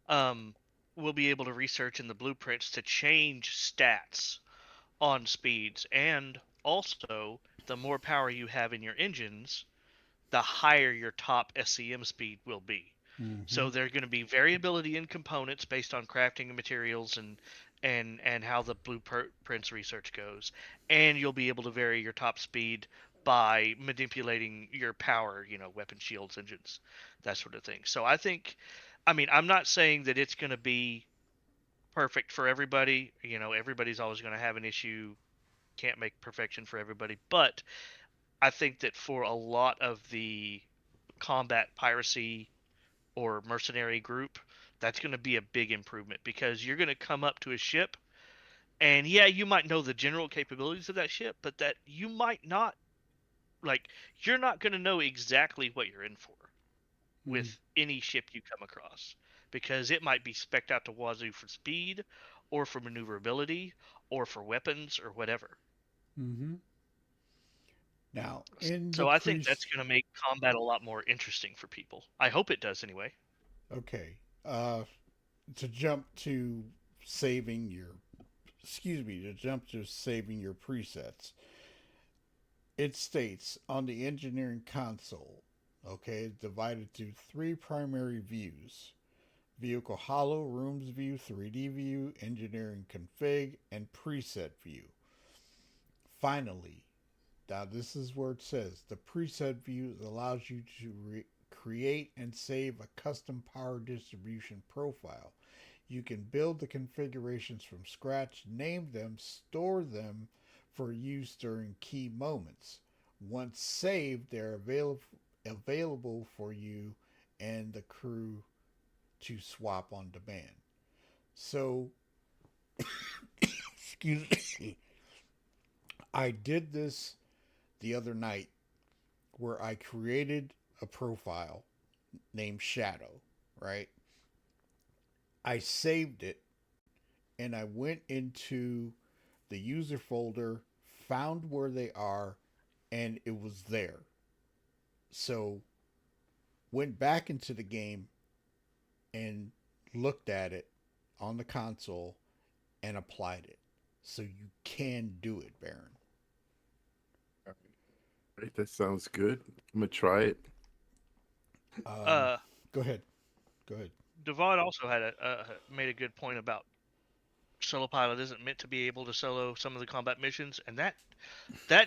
Will be able to research in the blueprints to change stats on speeds, and also the more power you have in your engines, the higher your top SCM speed will be. Mm-hmm. So there's going to be variability in components based on crafting materials and how the blueprints research goes, and you'll be able to vary your top speed by manipulating your power, weapon shields, engines, that sort of thing. So I think, I mean, I'm not saying that it's going to be perfect for everybody. Everybody's always going to have an issue. Can't make perfection for everybody, but I think that for a lot of the combat piracy or mercenary group, that's going to be a big improvement, because you're going to come up to a ship and yeah, you might know the general capabilities of that ship, but that you might not, like, you're not going to know exactly what you're in for with any ship you come across, because it might be specced out to wazoo for speed or for maneuverability or for weapons or whatever. Mm-hmm. Now, so I think that's going to make combat a lot more interesting for people. I hope it does anyway. Okay. To jump to saving your presets. It states on the engineering console, okay, divided to 3 primary views: vehicle hollow, rooms view, 3D view, engineering config, and preset view. Finally, now this is where it says the preset view allows you to create and save a custom power distribution profile. You can build the configurations from scratch, name them, store them for use during key moments. Once saved, they're available for you and the crew to swap on demand. So, excuse me, I did this the other night where I created a profile named Shadow, right? I saved it and I went into the user folder, found where they are, and it was there. So went back into the game and looked at it on the console and applied it. So you can do it, Baron. Right, that sounds good. I'm gonna try it. Go ahead. Devad also had made a good point about solo pilot isn't meant to be able to solo some of the combat missions, and that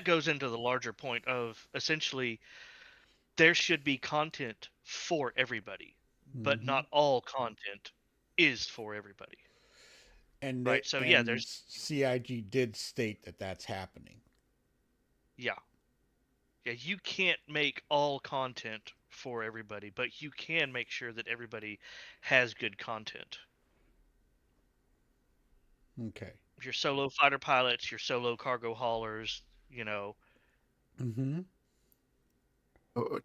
goes into the larger point of essentially there should be content for everybody, but not all content is for everybody. And right, so yeah, there's CIG did state that that's happening. Yeah, you can't make all content for everybody, but you can make sure that everybody has good content. Okay. Your solo fighter pilots, your solo cargo haulers, Mm-hmm.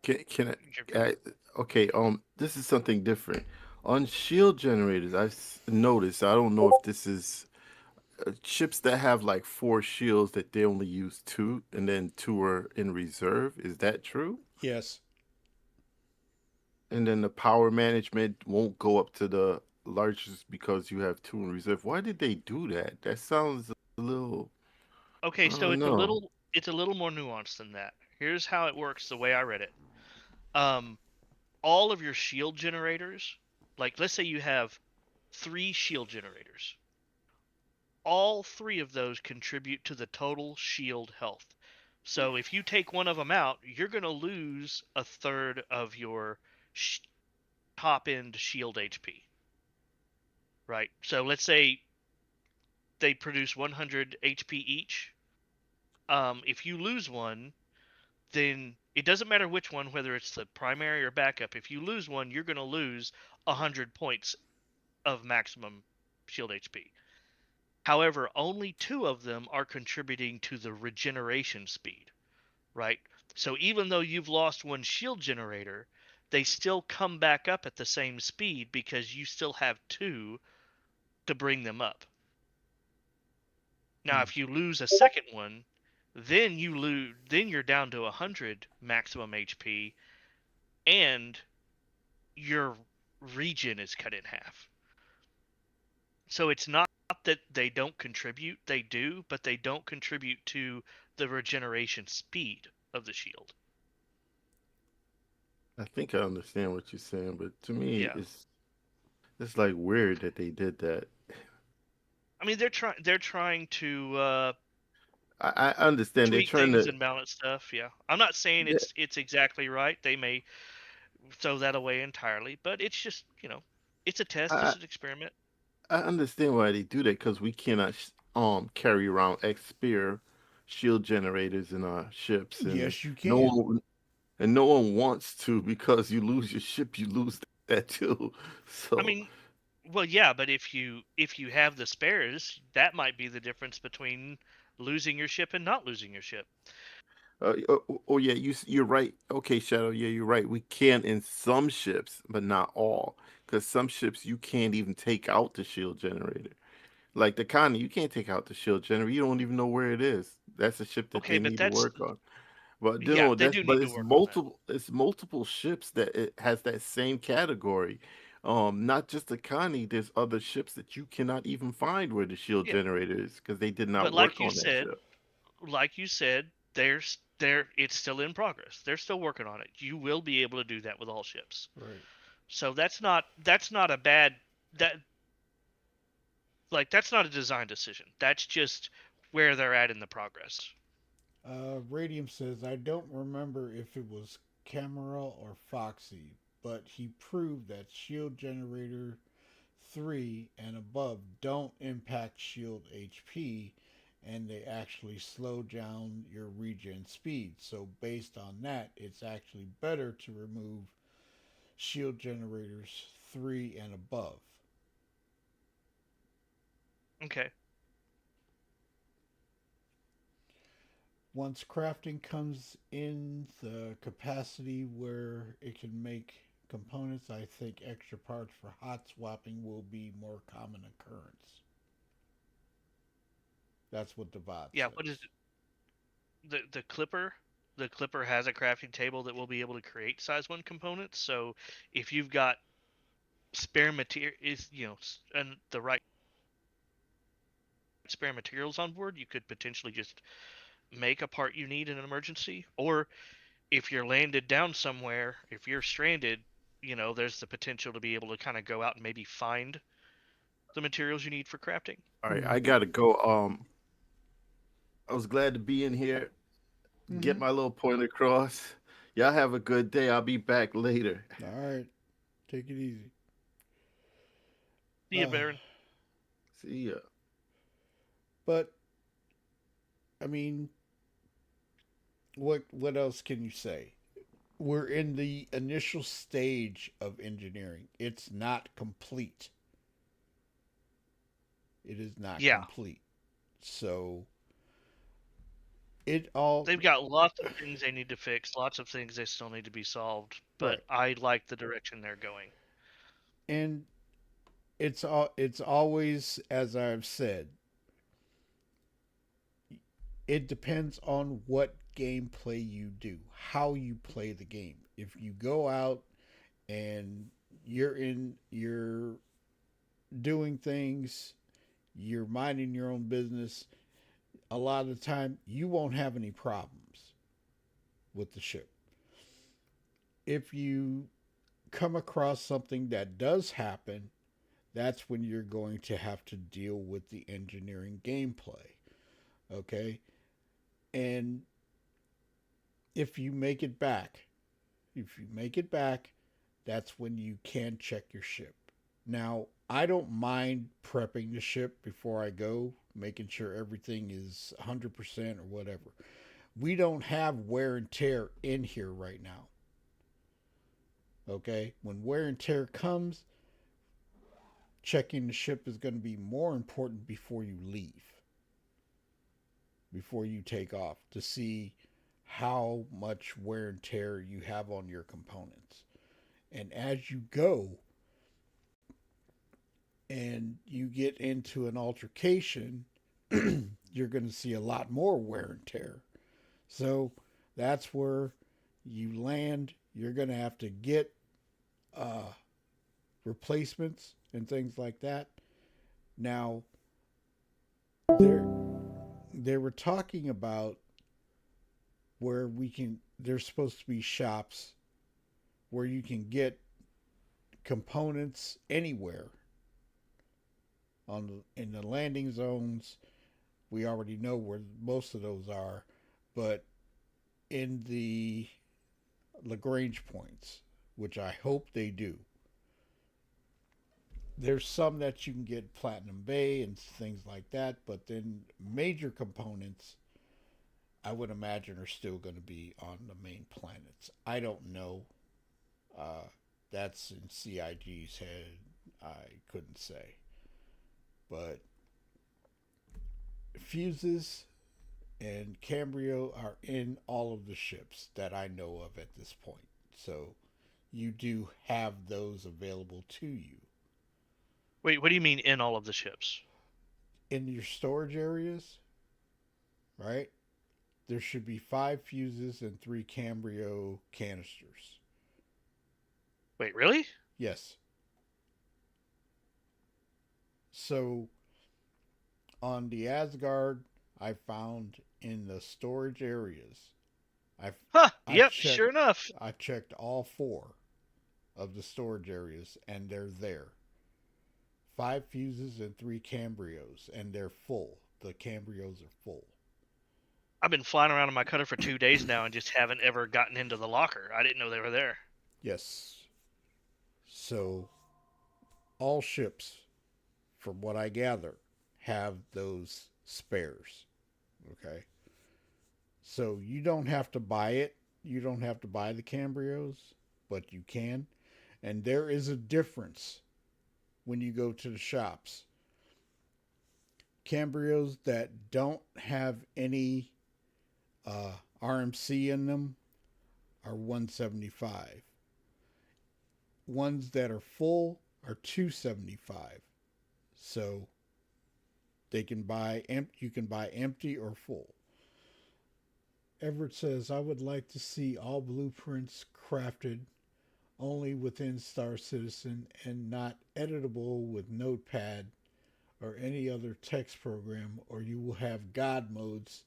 Can I? Okay. This is something different. On shield generators, I've noticed. I don't know if this is chips that have like 4 shields that they only use 2, and then 2 are in reserve. Is that true? Yes. And then the power management won't go up to the largest because you have 2 in reserve. Why did they do that? That sounds a little. Okay, I so don't know. it's a little more nuanced than that. Here's how it works the way I read it. Um, all of your shield generators, like let's say you have 3 shield generators. All 3 of those contribute to the total shield health. So if you take one of them out, you're going to lose a third of your top end shield HP. Right? So let's say they produce 100 HP each. If you lose one, then it doesn't matter which one, whether it's the primary or backup. If you lose one, you're going to lose 100 points of maximum shield HP. However, only 2 of them are contributing to the regeneration speed, right? So even though you've lost one shield generator, they still come back up at the same speed because you still have 2 to bring them up. Now, if you lose a second one, then you're down to 100 maximum HP, and your regen is cut in half. So it's not that they don't contribute, they do, but they don't contribute to the regeneration speed of the shield. I think I understand what you're saying, but to me, Yeah. it's like weird that they did that. I mean, they're trying to I understand they're tweak trying things to. and balance stuff. Yeah, I'm not saying Yeah, it's exactly right. They may throw that away entirely, but it's just it's a test, I it's an experiment. I understand why they do that because we cannot carry around X-Spear shield generators in our ships, and Yes, you no can. one and no one wants to because you lose your ship, you lose that too. I So, mean, well, yeah, but if you have the spares, that might be the difference between losing your ship and not losing your ship. oh yeah, you're right. Okay, Shadow, yeah, you're right. We can in some ships, but not all, because some ships you can't even take out the shield generator. Like the Connie, you can't take out the shield generator. You don't even know where it is. That's a ship that Okay, they but need to that's work on. But you yeah, know they that's do but need to work on that. it's multiple ships that it has that same category. Not just the Connie, there's other ships that you cannot even find where the shield Yeah, generator is because they did but not work on that ship. like you said, there it's still in progress. They're still working on it. You will be able to do that with all ships. Right. So that's not a bad that that's not a design decision. That's just where they're at in the progress. Radium says, I don't remember if it was Camera or Foxy, but he proved that shield generator 3 and above don't impact shield HP and they actually slow down your regen speed. So, based on that, it's actually better to remove shield generators 3 and above. Okay. Once crafting comes in the capacity where it can make components, I think extra parts for hot swapping will be more common occurrence. That's what the bot Yeah, what is says. the clipper? The clipper has a crafting table that will be able to create size 1 components. So if you've got spare material is and the right spare materials on board, you could potentially just make a part you need in an emergency. Or if you're landed down somewhere, if you're stranded, there's the potential to be able to kind of go out and maybe find the materials you need for crafting. All right, I Mm-hmm. gotta go. I was glad to be in here, get Mm-hmm. my little point across. Y'all have a good day. I'll be back later. All right. Take it easy. See you, Uh, Baron. See ya. but I mean, what else can you say? We're in the initial stage of engineering. It's not complete. It is not Yeah, complete. So it all they've got lots of things they need to fix, lots of things they still need to be solved, but right. I like the direction they're going. And it's always, as I've said, it depends on what gameplay you do, how you play the game. If you go out and you're doing things, you're minding your own business, a lot of the time you won't have any problems with the ship. If you come across something that does happen, that's when you're going to have to deal with the engineering gameplay. Okay? And if you make it back, if you make it back, that's when you can check your ship. Now, I don't mind prepping the ship before I go, making sure everything is 100% or whatever. We don't have wear and tear in here right now. Okay? When wear and tear comes, checking the ship is going to be more important before you leave, before you take off, to see how much wear and tear you have on your components. And as you go and you get into an altercation, you're going to see a lot more wear and tear. So that's where you land. You're going to have to get replacements and things like that. Now, they were talking about where there's supposed to be shops where you can get components anywhere in the landing zones. We already know where most of those are, but in the Lagrange points, which I hope they do. There's some that you can get Platinum Bay and things like that, but then major components, I would imagine, are still going to be on the main planets. I don't know. That's in CIG's head. I couldn't say. But fuses and Cambrio are in all of the ships that I know of at this point. So you do have those available to you. Wait, what do you mean in all of the ships? In your storage areas, right? There should be 5 fuses and 3 Cambrio canisters. Wait, really? Yes. So on the Asgard, I found in the storage areas, Yep, checked, sure enough. I checked all 4 of the storage areas, and they're there. 5 fuses and 3 Cambrios, and they're full. The Cambrios are full. I've been flying around in my cutter for 2 days now and just haven't ever gotten into the locker. I didn't know they were there. Yes. So all ships, from what I gather, have those spares. Okay. So you don't have to buy it. You don't have to buy the Cambrios, but you can. And there is a difference when you go to the shops. Cambrios that don't have any RMC in them are $175. Ones that are full are $275. So you can buy empty or full. Everett says, I would like to see all blueprints crafted only within Star Citizen and not editable with Notepad or any other text program, or you will have God modes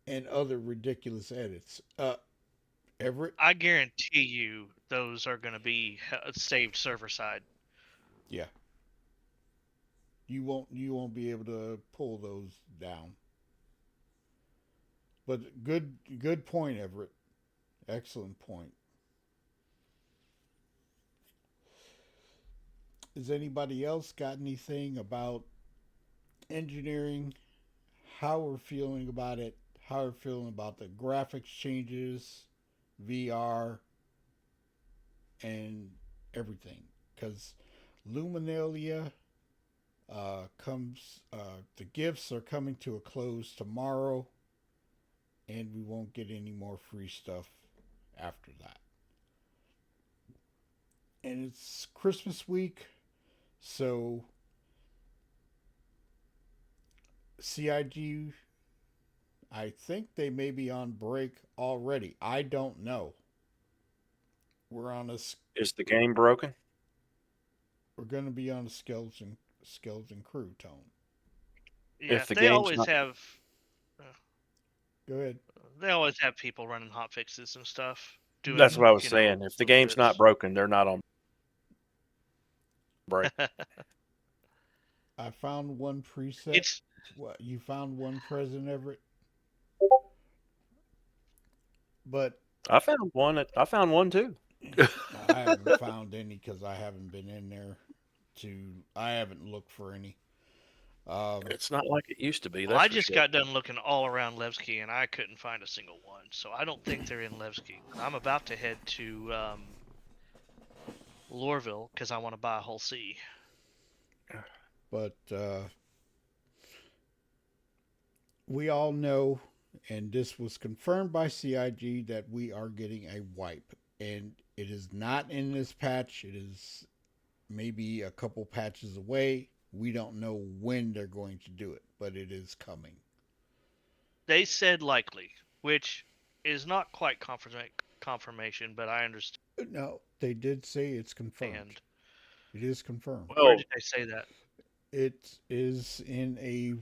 and other ridiculous edits. Everett? I guarantee you those are going to be saved server side. Yeah. You won't be able to pull those down. But good point, Everett. Excellent point. Has anybody else got anything about engineering? How we're feeling about it? How we're feeling about the graphics changes, VR, and everything? Because Luminalia the gifts are coming to a close tomorrow, and we won't get any more free stuff after that. And it's Christmas week, so CIG I think they may be on break already. I don't know. We're on a Is the game broken? we're going to be on a skeleton crew tone. Yeah, If the they game's always not, have. uh, Go ahead. They always have people running hot fixes and stuff, that's doing what I was you know saying. If the little game's not bits. broken, they're not on break. I found one preset. It's What you found one President Everett, but I found one. I found one too. I haven't found any because I haven't been in there to. I haven't looked for any. It's not like it used to be. well, That's I for just sure. got done looking all around Levski and I couldn't find a single one, so I don't think they're in Levski. I'm about to head to Lorville because I want to buy a whole C. But we all know, and this was confirmed by CIG, that we are getting a wipe, and it is not in this patch. It is maybe a couple patches away. We don't know when they're going to do it, but it is coming. They said likely, which is not quite confirmation, but I understand. No, they did say it's confirmed. It is confirmed. Where did they say that? It is in a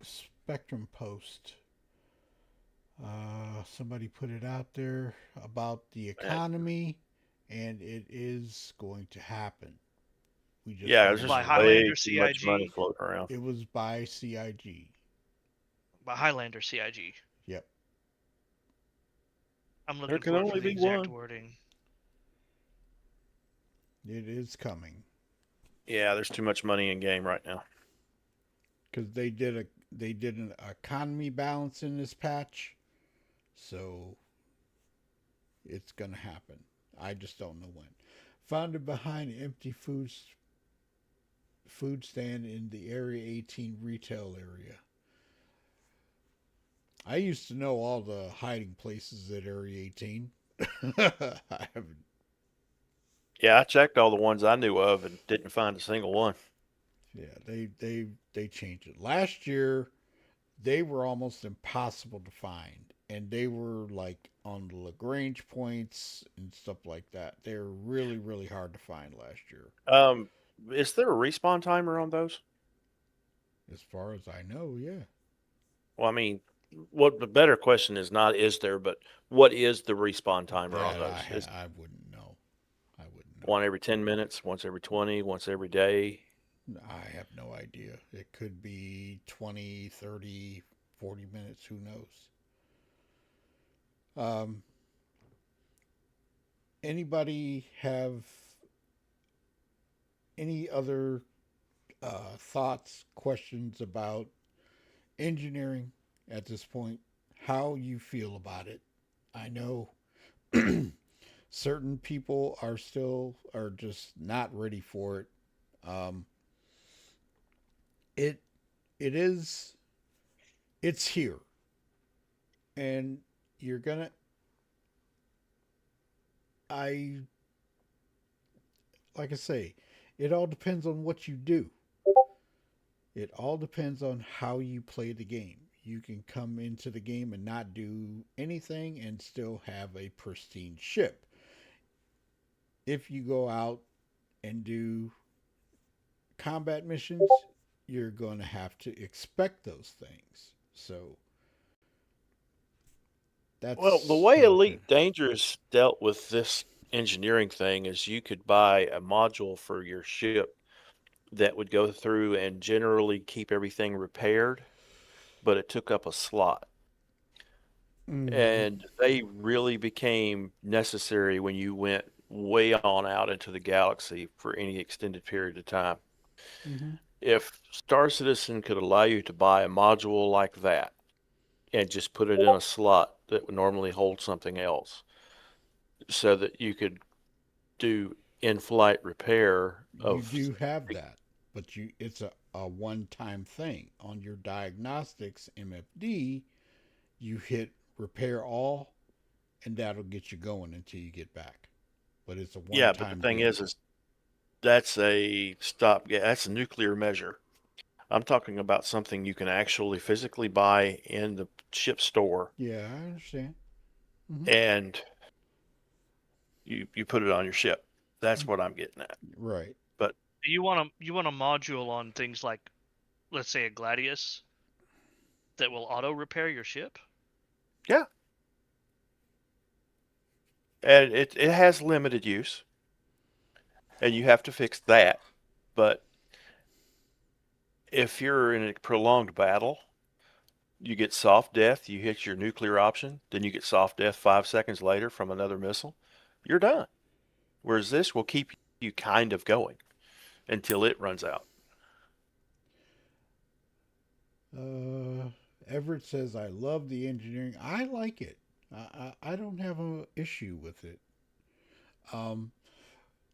Spectrum post. Somebody put it out there about the economy, and it is going to happen. We just Yeah, don't there's know. just By way Highlander too much money CIG? floating around. It was by CIG. By Highlander CIG. Yep. I'm looking There can for only the be exact one. wording. It is coming Yeah, there's too much money in game right now. because they did an economy balance in this patch, so it's gonna happen. I just don't know when. Founded behind an empty food stand in the Area 18 retail area. I used to know all the hiding places at Area 18. I haven't. Yeah, I checked all the ones I knew of and didn't find a single one. Yeah, they changed it. Last year, they were almost impossible to find, and they were like on the Lagrange points and stuff like that. They were really hard to find last year, Is there a respawn timer on those? as far as I know. Yeah, Well, I mean, what the better question is not is there, but what is the respawn timer on that those? Is I wouldn't know. I wouldn't know. one every 10 minutes, once every 20, once every day? I have no idea. It could be 20, 30, 40 minutes. Who knows? Anybody have any other thoughts, questions about engineering at this point? How you feel about it? I know certain people are just not ready for it. Um, it it is it's here, and you're gonna. I like I say, it all depends on what you do. It all depends on how you play the game. You can come into the game and not do anything and still have a pristine ship. If you go out and do combat missions, you're going to have to expect those things. So that's Well, the way how Elite Dangerous dealt with this engineering thing is you could buy a module for your ship that would go through and generally keep everything repaired, but it took up a slot. And they really became necessary when you went way on out into the galaxy for any extended period of time. Mm-hmm. If Star Citizen could allow you to buy a module like that and just put it in a slot that would normally hold something else so that you could do in-flight repair of You do have that, but it's a one-time thing. On your diagnostics MFD, you hit repair all, and that'll get you going until you get back. But it's a but the one-time thing deal. is that's a stop. Yeah, that's a nuclear measure. I'm talking about something you can actually physically buy in the chip store, Yeah, I understand. and you put it on your ship. That's what I'm getting at. Right. But You want a module on things like, let's say, a Gladius that will auto repair your ship. yeah, and it has limited use, and you have to fix that. But if you're in a prolonged battle, you get soft death, you hit your nuclear option, then you get soft death 5 seconds later from another missile, you're done. Whereas this will keep you kind of going until it runs out. Everett says, I love the engineering. I like it. I don't have an issue with it. Um,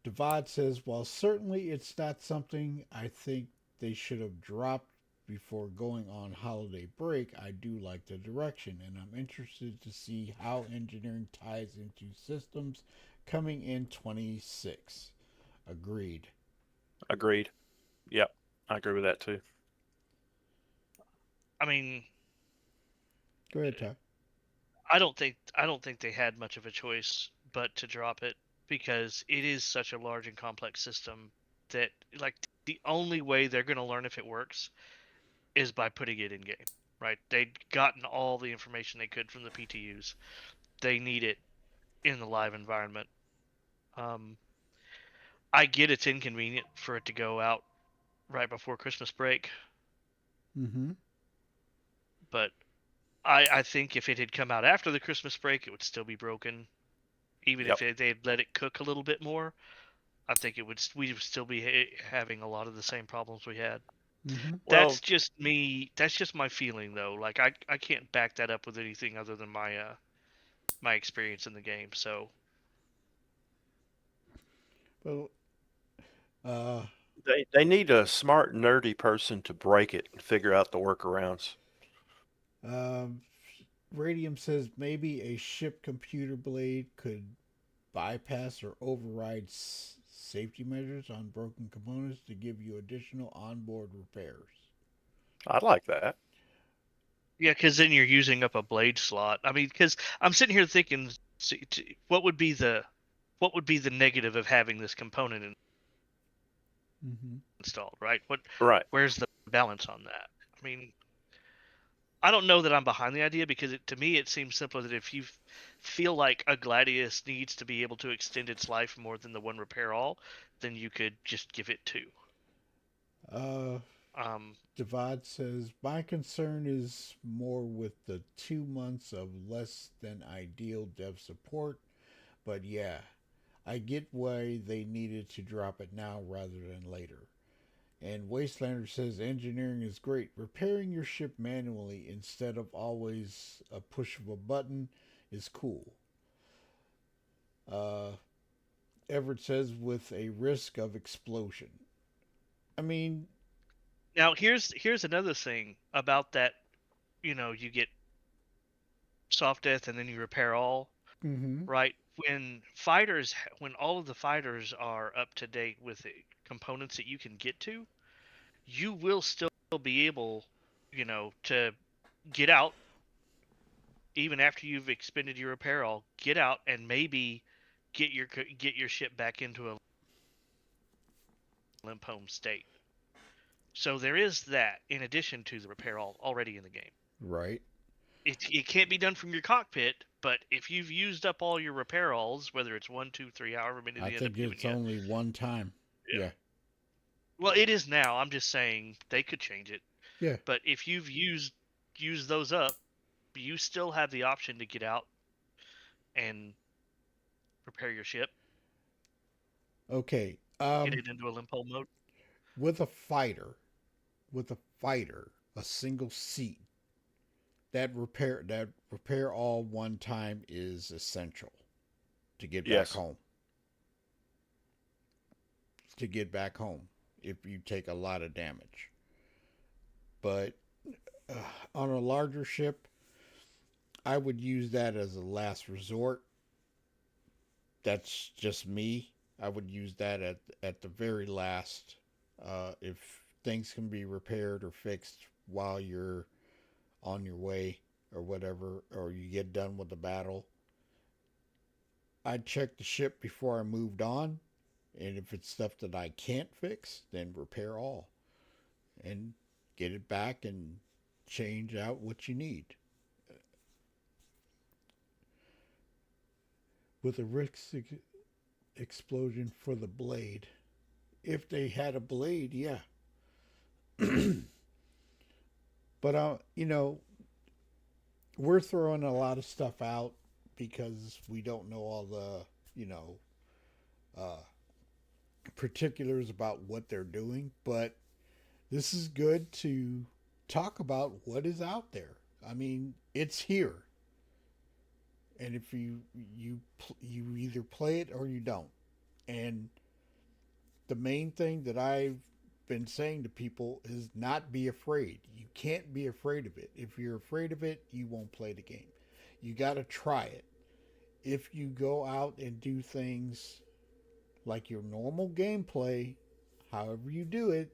Divide says, while certainly it's not something I think they should have dropped before going on holiday break, I do like the direction, and I'm interested to see how engineering ties into systems coming in 26. Agreed. Agreed. Yep, I agree with that too. I mean, Go ahead, Ty. I don't think they had much of a choice but to drop it, because it is such a large and complex system that, like, the only way they're going to learn if it works is by putting it in game, right? They'd gotten all the information they could from the PTUs. They need it in the live environment. I get it's inconvenient for it to go out right before Christmas break, Mm-hmm. but I think if it had come out after the Christmas break, it would still be broken. Even Yep. if they had let it cook a little bit more, I think we would still be having a lot of the same problems we had. Mm-hmm. Well, That's just me. That's just my feeling, though. Like, I can't back that up with anything other than my experience in the game. So Well, uh, they need a smart, nerdy person to break it and figure out the workarounds. um, Radium says maybe a ship computer blade could bypass or override safety measures on broken components to give you additional onboard repairs. I like that. yeah, because then you're using up a blade slot. I mean, because I'm sitting here thinking, what would be the negative of having this component Mm-hmm. installed, right? Right. Where's the balance on that? I mean, I don't know that I'm behind the idea, because to me it seems simpler that if you feel like a Gladius needs to be able to extend its life more than the one repair all, then you could just give it two. Uh, Um, Divide says, my concern is more with the 2 months of less than ideal dev support, but yeah, I get why they needed to drop it now rather than later. And Wastelander says engineering is great. Repairing your ship manually instead of always a push of a button is cool. Uh, Everett says with a risk of explosion. I mean, Now here's another thing about that. You get soft death and then you repair all, mm-hmm, right? When all of the fighters are up to date with the components that you can get to, you will still be able, to get out even after you've expended your repair all. Get out and maybe get your ship back into a limp home state. So there is that in addition to the repair all already in the game. right. It can't be done from your cockpit, but if you've used up all your repair alls, whether it's 1, 2, 3, however many I they end up think giving it's you. only one time. Yeah. Well, it is now. I'm just saying they could change it. Yeah. But if you've used those up, you still have the option to get out and repair your ship, Okay. get it into a limp hole mode. With a fighter, a single seat, that repair all one time is essential to get back Yes. home. To get back home if you take a lot of damage. But uh, on a larger ship, I would use that as a last resort. That's just me. I would use that at the very last if things can be repaired or fixed while you're on your way or whatever, or you get done with the battle. I'd check the ship before I moved on, and if it's stuff that I can't fix, then repair all and get it back and change out what you need. With a risk explosion for the blade. If they had a blade, yeah. But we're throwing a lot of stuff out because we don't know all the, uh, particulars about what they're doing. But this is good to talk about what is out there. I mean, it's here, and if you either play it or you don't. And the main thing that I've been saying to people is not be afraid. You can't be afraid of it. If you're afraid of it, you won't play the game. You got to try it. If you go out and do things like your normal gameplay, however you do it,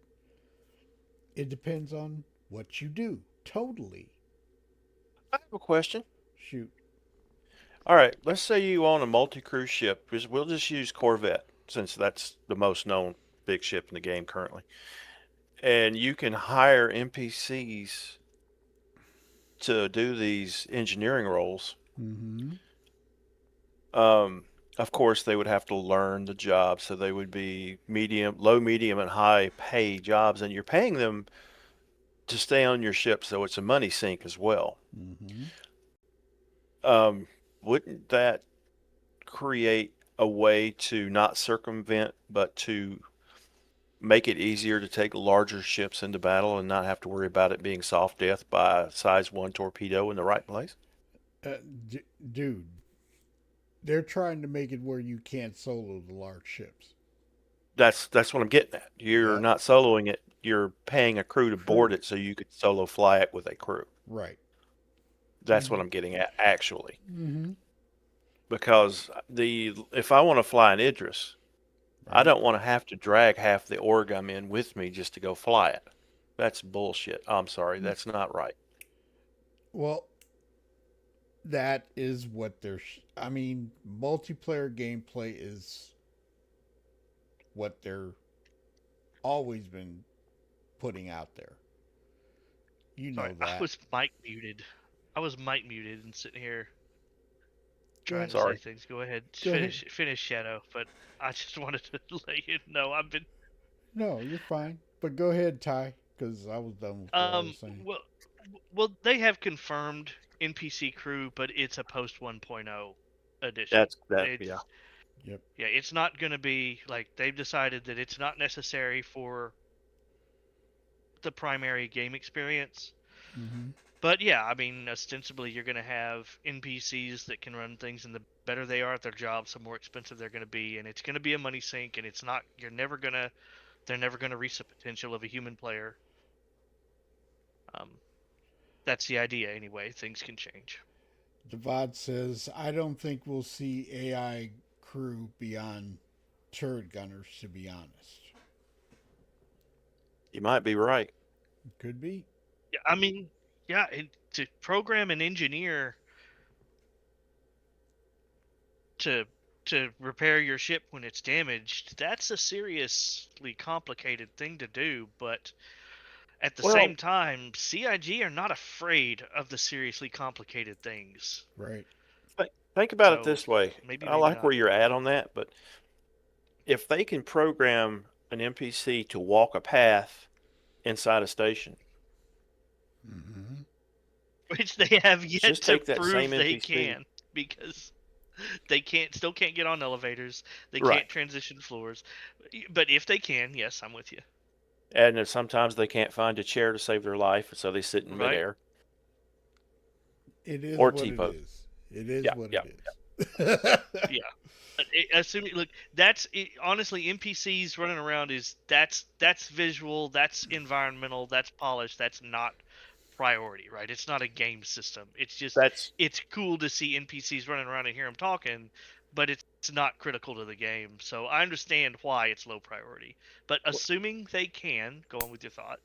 it depends on what you do. Totally. I have a question. Shoot. All right, let's say you own a multi-cruise ship. We'll just use Corvette since that's the most known big ship in the game currently. And you can hire NPCs to do these engineering roles. Mm-hmm. Of course, they would have to learn the job, so they would be low, medium, and high pay jobs, and you're paying them to stay on your ship, so it's a money sink as well. Mm-hmm. Wouldn't that create a way to not circumvent, but to make it easier to take larger ships into battle and not have to worry about it being soft death by a size 1 torpedo in the right place? Dude, they're trying to make it where you can't solo the large ships. That's what I'm getting at. You're not soloing it. You're paying a crew to board it so you could solo fly it with a crew. Right. That's what I'm getting at, actually. Mm-hmm. Because if I want to fly an Idris, I don't want to have to drag half the org I'm in with me just to go fly it. That's bullshit. I'm sorry. That's not right. Well, that is what multiplayer gameplay is what they're always been putting out there. You know Sorry, that. I was mic muted. And sitting here trying to Sorry. say things. Go ahead. Go Finish Shadow. But I just wanted to let you know I've been. No, you're fine. But go ahead, Ty, because I was done with what I was saying. Well, they have confirmed NPC crew, but it's a post 1.0 edition. Yeah. Yep. Yeah, it's not going to be like they've decided that it's not necessary for the primary game experience. Mm-hmm. But yeah, I mean, ostensibly you're going to have NPCs that can run things, and the better they are at their jobs, the more expensive they're going to be, and it's going to be a money sink, and it's not. They're never going to reach the potential of a human player. That's the idea anyway. Things can change. Devad says, I don't think we'll see AI crew beyond turret gunners, to be honest. You might be right. Could be. Yeah, I mean, yeah, to program an engineer to repair your ship when it's damaged, that's a seriously complicated thing to do, but at the same time, CIG are not afraid of the seriously complicated things. Right. Think about it this way. Maybe I like not. where you're at on that, but if they can program an NPC to walk a path inside a station, Mm-hmm. which they have yet just to take that prove same they NPC. can, because they still can't get on elevators. They Right. can't transition floors. But if they can, yes, I'm with you. And then sometimes they can't find a chair to save their life, so they sit in Right. midair. It is Or what T-pose. it is. It is Yeah, what yeah, it is. Yeah. Assuming, look, honestly, NPCs running around that's visual, that's environmental, that's polished, that's not priority, right? It's not a game system. It's just it's cool to see NPCs running around and hear them talking, but it's not critical to the game. So I understand why it's low priority. But assuming they can, go on with your thought.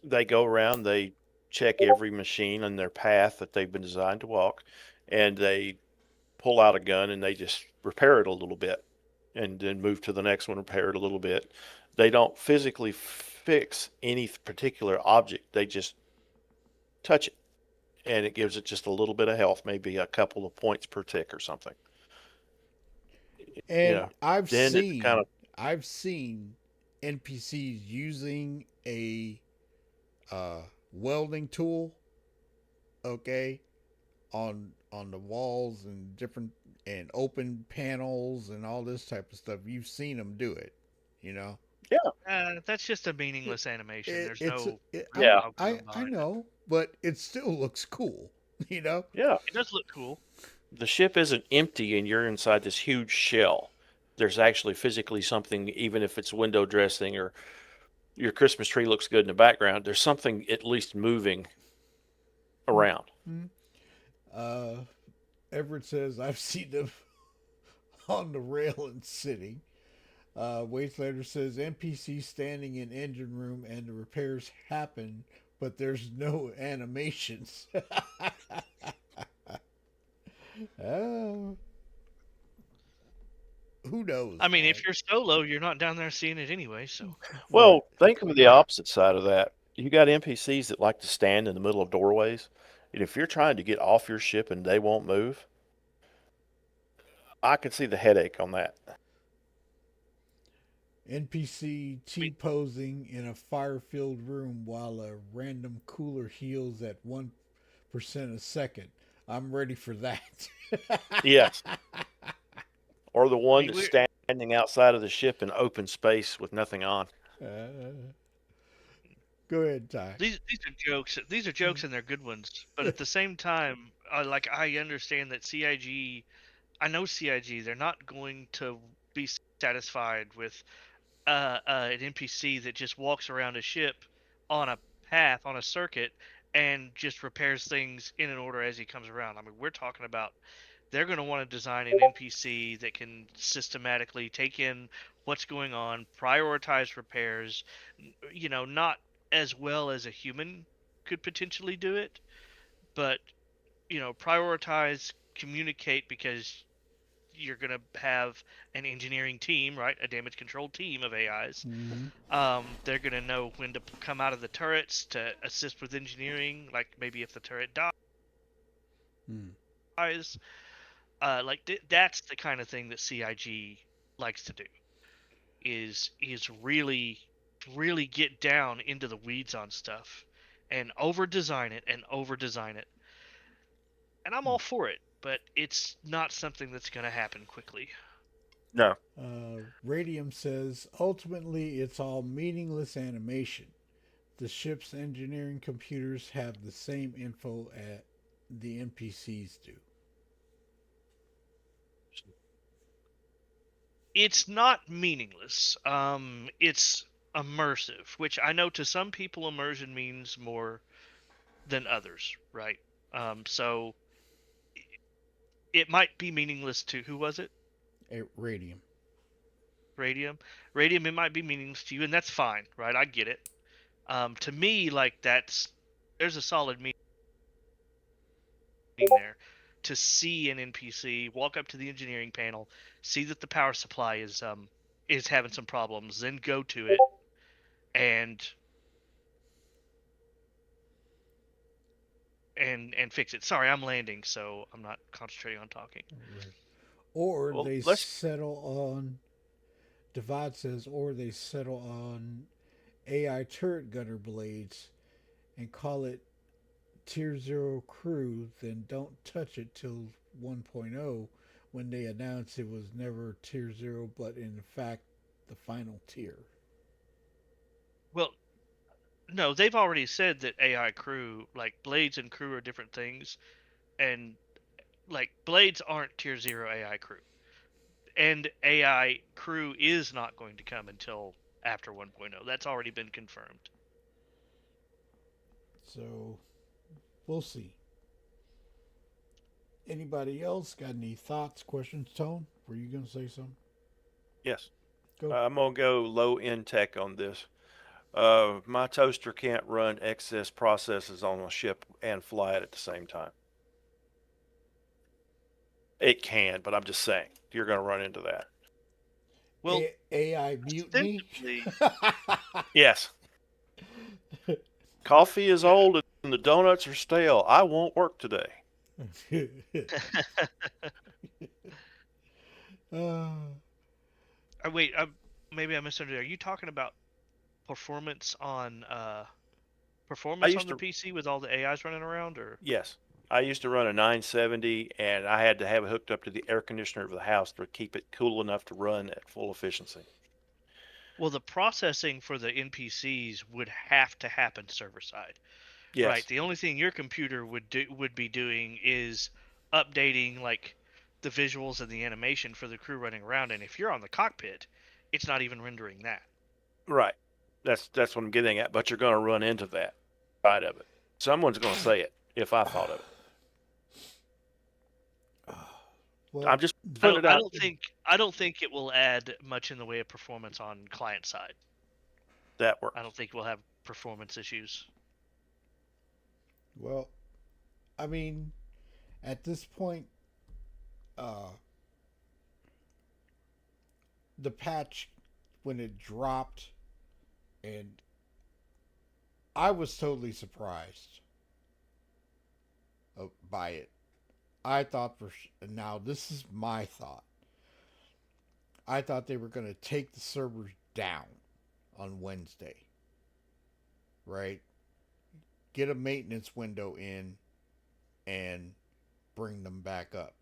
They go around, they check every machine on their path that they've been designed to walk, and they pull out a gun and they just repair it a little bit and then move to the next one, repair it a little bit. They don't physically fix any particular object, they just touch it, and it gives it just a little bit of health, maybe a couple of points per tick or something. And Yeah. Then it's kind of I've seen NPCs using a welding tool, okay, on the walls and different and open panels and all this type of stuff. You've seen them do it, you know. That's just a meaningless animation. There's It's no Yeah. outcome I behind it. know, but it still looks cool, you know. yeah. It does look cool. The ship isn't empty and you're inside this huge shell. There's actually physically something, even if it's window dressing or your Christmas tree looks good in the background, there's something at least moving around. Uh, Everett says I've seen them on the rail and sitting. Waitslater says NPC standing in engine room and the repairs happen, but there's no animations. uh, who knows? I mean, man? if you're solo, you're not down there seeing it anyway. So Well, think of the opposite side of that. You got NPCs that like to stand in the middle of doorways. And if you're trying to get off your ship and they won't move, I can see the headache on that. NPC T posing in a fire filled room while a random cooler heals at 1% a second. I'm ready for that. Yes. Or the one Hey, that's standing outside of the ship in open space with nothing on. Go ahead, Ty. these are jokes. These are jokes and they're good ones. But at the same time, I understand that CIG. I know CIG. They're not going to be satisfied with an NPC that just walks around a ship on a path on a circuit and just repairs things in an order as he comes around. I mean, we're talking about they're going to want to design an NPC that can systematically take in what's going on, prioritize repairs, not as well as a human could potentially do it, but prioritize, communicate, because you're going to have an engineering team, right? A damage control team of AIs. They're going to know when to come out of the turrets to assist with engineering, like maybe if the turret dies. That's the kind of thing that CIG likes to do. Is really get down into the weeds on stuff and over design it. And I'm all for it, but it's not something that's going to happen quickly. No. Radium says ultimately it's all meaningless animation. The ship's engineering computers have the same info at the NPCs do. It's not meaningless. It's immersive, which I know to some people immersion means more than others, right? So it might be meaningless to who was it? Radium. Radium, it might be meaningless to you, and that's fine, right? I get it. To me, there's a solid meaning there. To see an NPC walk up to the engineering panel, see that the power supply is having some problems, then go to it and fix it. Sorry, I'm landing, so I'm not concentrating on talking. Or Well, they let's- settle on. Divide says, or they settle on AI turret gunner blades and call it Tier 0 crew, then don't touch it till 1.0 when they announce it was never Tier 0 but in fact the final tier. Well, no, they've already said that AI crew, like blades and crew, are different things, and like blades aren't Tier 0 AI crew, and AI crew is not going to come until after 1.0. That's already been confirmed. So we'll see. Anybody else got any thoughts, questions? Tone, were you gonna say something? Yes. Go. I'm going to go low end tech on this. My toaster can't run excess processes on a ship and fly it at the same time. It can, but I'm just saying you're going to run into that. Well, AI mutiny. ostensibly, Yes. Coffee is old and the donuts are stale. I won't work today. uh, wait, maybe I misunderstood. Are you talking about performance on I performance used on the to, PC with all the AIs running around, or? yes, I used to run a 970 and I had to have it hooked up to the air conditioner of the house to keep it cool enough to run at full efficiency. Well, the processing for the NPCs would have to happen server side. Yes. Right. The only thing your computer would be doing is updating like the visuals and the animation for the crew running around. And if you're on the cockpit, it's not even rendering that. Right. That's what I'm getting at. But you're going to run into that side of it. Someone's going to say it if I thought of it. well, I'm just putting it out. I don't think it will add much in the way of performance on client side. That works. I don't think we'll have performance issues. well, I mean, at this point, the patch when it dropped, and I was totally surprised by it. I thought now this is my thought. I thought they were going to take the servers down on Wednesday, right? Get a maintenance window in and bring them back up.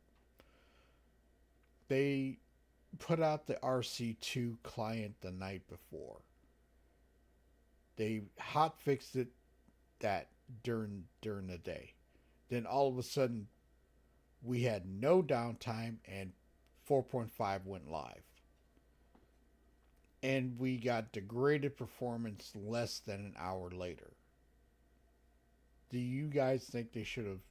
They put out the RC2 client the night before. They hot fixed it that during the day. Then all of a sudden we had no downtime and 4.5 went live. And we got degraded performance less than an hour later. Do you guys think they should have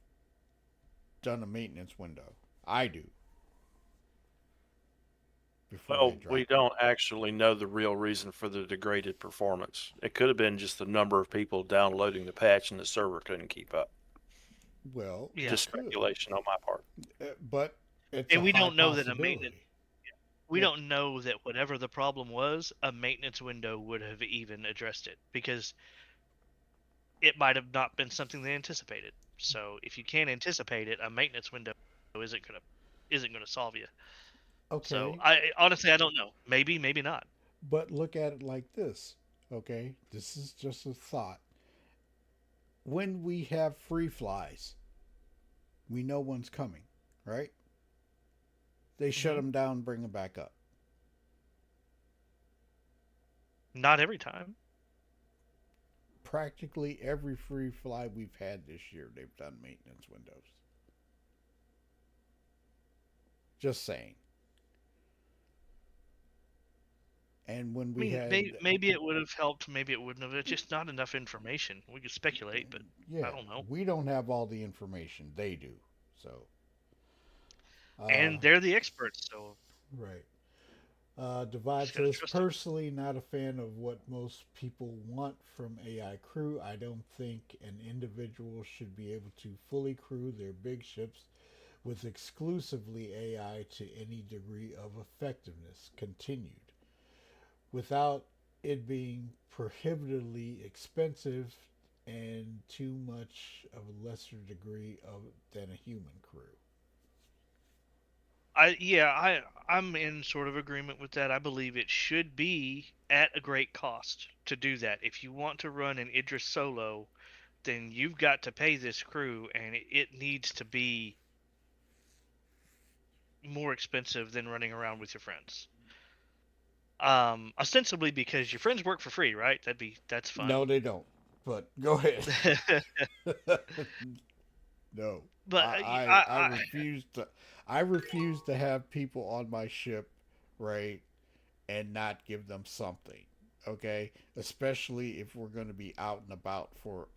done a maintenance window? I do. Well, we don't actually know the real reason for the degraded performance. It could have been just the number of people downloading the patch and the server couldn't keep up. Well, Yeah. Just speculation on my part. But it's And a we high don't know that a possibility. maintenance we don't know that whatever the problem was, a maintenance window would have even addressed it, because it might have not been something they anticipated. So if you can't anticipate it, a maintenance window isn't gonna solve you. Okay. So I honestly I don't know. Maybe, maybe not. But look at it like this. Okay, this is just a thought. When we have free flies, we know one's coming, right? They shut them down, bring them back up. Not every time. Practically every free fly we've had this year, they've done maintenance windows. Just saying. And when we had, maybe it would have helped, maybe it wouldn't have. It's just not enough information. We could speculate, but yeah, I don't know. We don't have all the information. They do. So. And they're the experts, so. Right. Divide says, personally not a fan of what most people want from AI crew. I don't think an individual should be able to fully crew their big ships with exclusively AI to any degree of effectiveness. Continued. Without it being prohibitively expensive and too much of a lesser degree than a human crew. I'm in sort of agreement with that. I believe it should be at a great cost to do that. If you want to run an Idris solo, then you've got to pay this crew, and it needs to be more expensive than running around with your friends. Ostensibly because your friends work for free, right? That's fun. No, they don't. But go ahead. No. But I refuse to. I refuse to have people on my ship, right, and not give them something. Okay, especially if we're going to be out and about for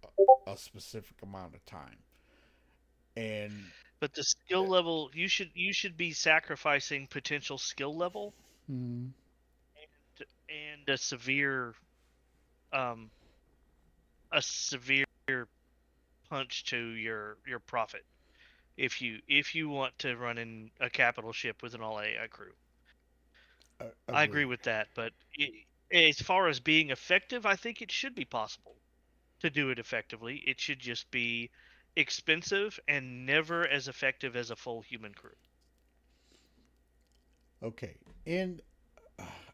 a specific amount of time. And But the skill level, you should be sacrificing potential skill level Mm-hmm. and um a severe punch to your profit if you want to run in a capital ship with an all AI crew. I agree Agreed. with that, but as far as being effective, I think it should be possible to do it effectively. It should just be expensive and never as effective as a full human crew. Okay. In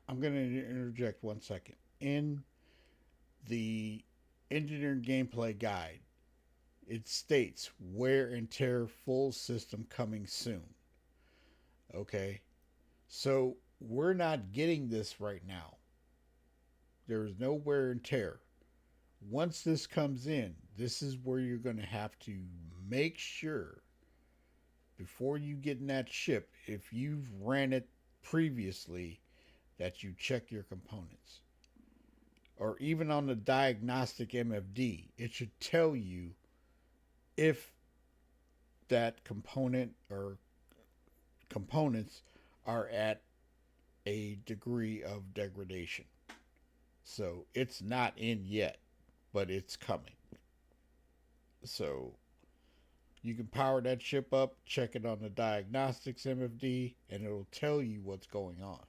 I'm going to interject 1 second. In the engineering gameplay guide, it states wear and tear full system coming soon. Okay. So we're not getting this right now. There is no wear and tear. Once this comes in, this is where you're going to have to make sure before you get in that ship, if you've ran it previously, that you check your components. Or even on the diagnostic MFD, it should tell you if that component or components are at a degree of degradation. So it's not in yet, but it's coming. So you can power that ship up, check it on the diagnostics MFD, and it'll tell you what's going on.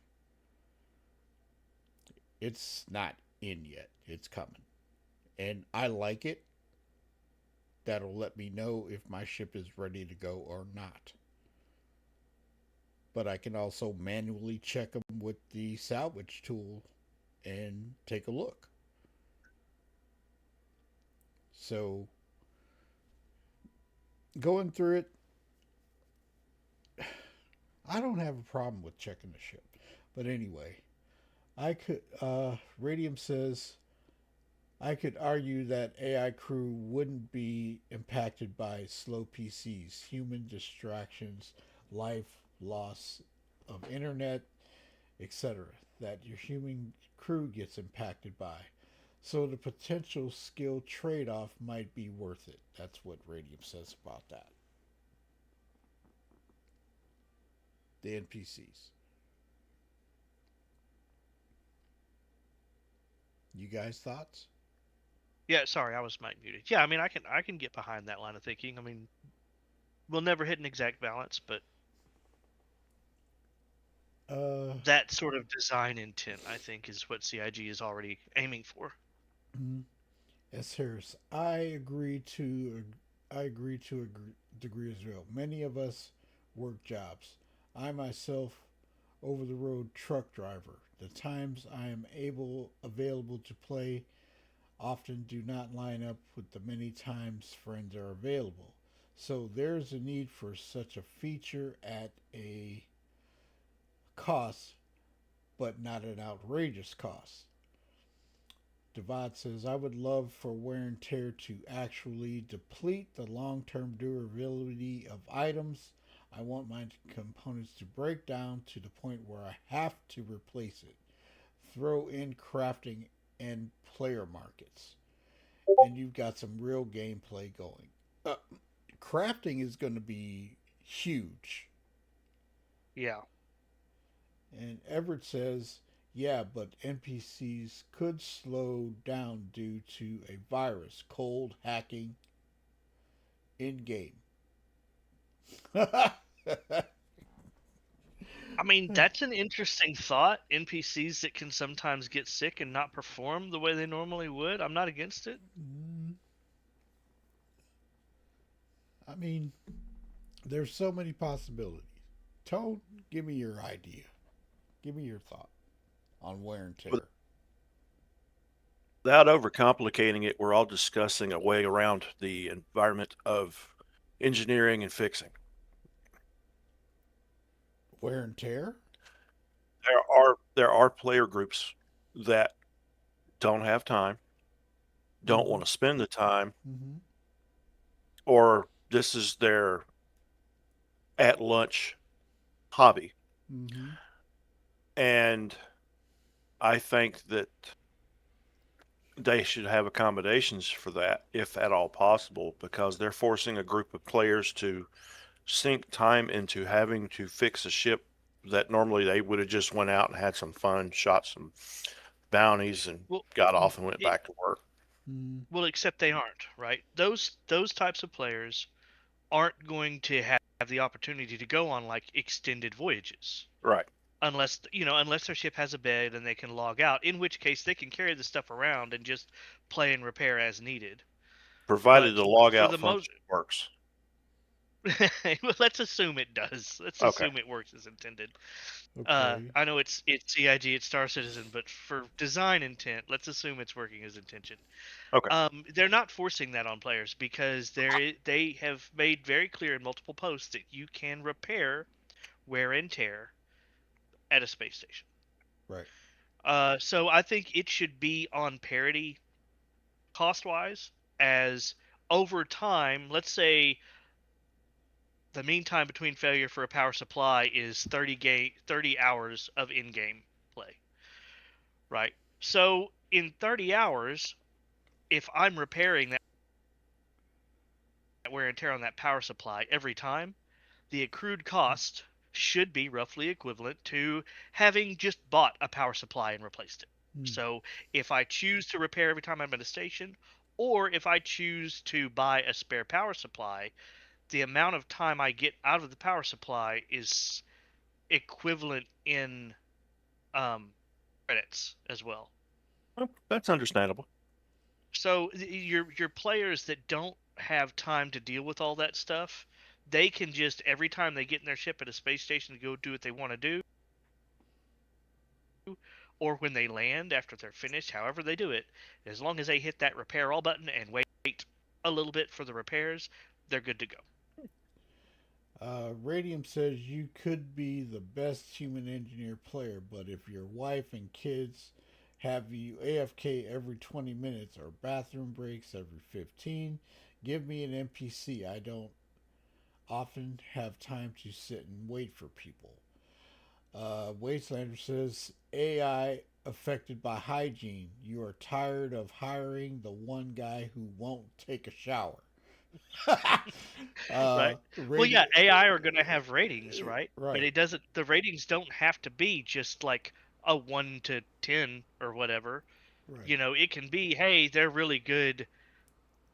It's not in yet, it's coming. And I like it. That'll let me know if my ship is ready to go or not. But I can also manually check them with the salvage tool and take a look. So going through it, I don't have a problem with checking the ship. But anyway, I could. Radium says I could argue that AI crew wouldn't be impacted by slow PCs, human distractions, life loss of internet, etc. That your human crew gets impacted by. So the potential skill trade off might be worth it. That's what Radium says about that. The NPCs. You guys thoughts? Yeah, sorry, I was mic muted. Yeah, I mean, I can get behind that line of thinking. I mean, we'll never hit an exact balance, but Uh, that sort of design intent, I think, is what CIG is already aiming for. S. Harris, I agree to a degree as well. Many of us work jobs. I myself, over the road truck driver. The times I am available to play often do not line up with the many times friends are available. So there's a need for such a feature at a cost, but not an outrageous cost. Devad says, I would love for wear and tear to actually deplete the long term durability of items. I want my components to break down to the point where I have to replace it. Throw in crafting and player markets. And you've got some real gameplay going. Uh, Crafting is going to be huge. Yeah. And Everett says, yeah, but NPCs could slow down due to a virus, cold hacking in game. I mean, that's an interesting thought. NPCs that can sometimes get sick and not perform the way they normally would. I'm not against it. I mean, there's so many possibilities. Tone, give me your idea. Give me your thought on wear and tear. Without overcomplicating it, we're all discussing a way around the environment of engineering and fixing. Wear and tear? There are player groups that don't have time, don't want to spend the time, Mm-hmm. or this is their at lunch hobby. Mm-hmm. And I think that they should have accommodations for that, if at all possible, because they're forcing a group of players to sink time into having to fix a ship that normally they would have just went out and had some fun, shot some bounties, and Well, got off and went it, back to work. Mm, well, except they aren't, right? Those types of players aren't going to have the opportunity to go on like extended voyages Right. unless unless their ship has a bed and they can log out, in which case they can carry the stuff around and just play and repair as needed. Provided But the for logout the most function works. well, let's assume it does. Let's Okay. assume it works as intended. okay. I know it's CIG, it's Star Citizen, but for design intent, let's assume it's working as intended. Okay. They're not forcing that on players because they have made very clear in multiple posts that you can repair wear and tear at a space station. Right. So I think it should be on parity cost wise, as over time, let's say the mean time between failure for a power supply is 30 hours of in-game play, right? So in 30 hours, if I'm repairing that wear and tear on that power supply every time, the accrued cost should be roughly equivalent to having just bought a power supply and replaced it. Mm, So if I choose to repair every time I'm at a station, or if I choose to buy a spare power supply, the amount of time I get out of the power supply is equivalent in credits as well. Well, that's understandable. So your players that don't have time to deal with all that stuff, they can just every time they get in their ship at a space station to go do what they want to do, or when they land after they're finished, however they do it, as long as they hit that repair all button and wait a little bit for the repairs, they're good to go. Radium says you could be the best human engineer player, but if your wife and kids have you AFK every 20 minutes or bathroom breaks every 15, give me an NPC. I don't often have time to sit and wait for people. Wastelander says AI affected by hygiene. You are tired of hiring the one guy who won't take a shower. Right? Well, Radio, yeah, AI are going to have ratings, right? But right, it doesn't. The ratings don't have to be just like a 1 to 10 or whatever. right, You know, it can be, hey, they're really good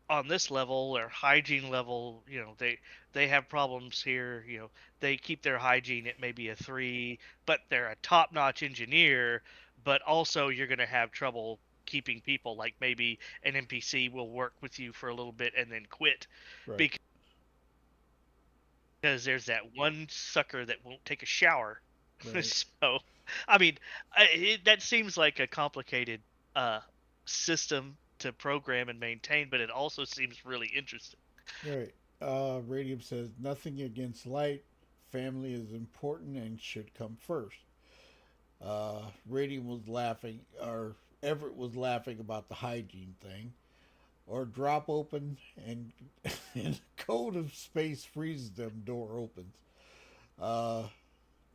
on this level or hygiene level. You know, they have problems here. You know, they keep their hygiene at maybe a 3, but they're a top-notch engineer. But also, you're going to have trouble keeping people. Like maybe an NPC will work with you for a little bit and then quit right, because there's that one sucker that won't take a shower. right. So, I mean, that seems like a complicated uh, system to program and maintain, but it also seems really interesting. Right. Radium says nothing against light. Family is important and should come first. Radium was laughing, or Everett was laughing about the hygiene thing. Or drop open and, and a code of space freezes them. Door opens. Uh,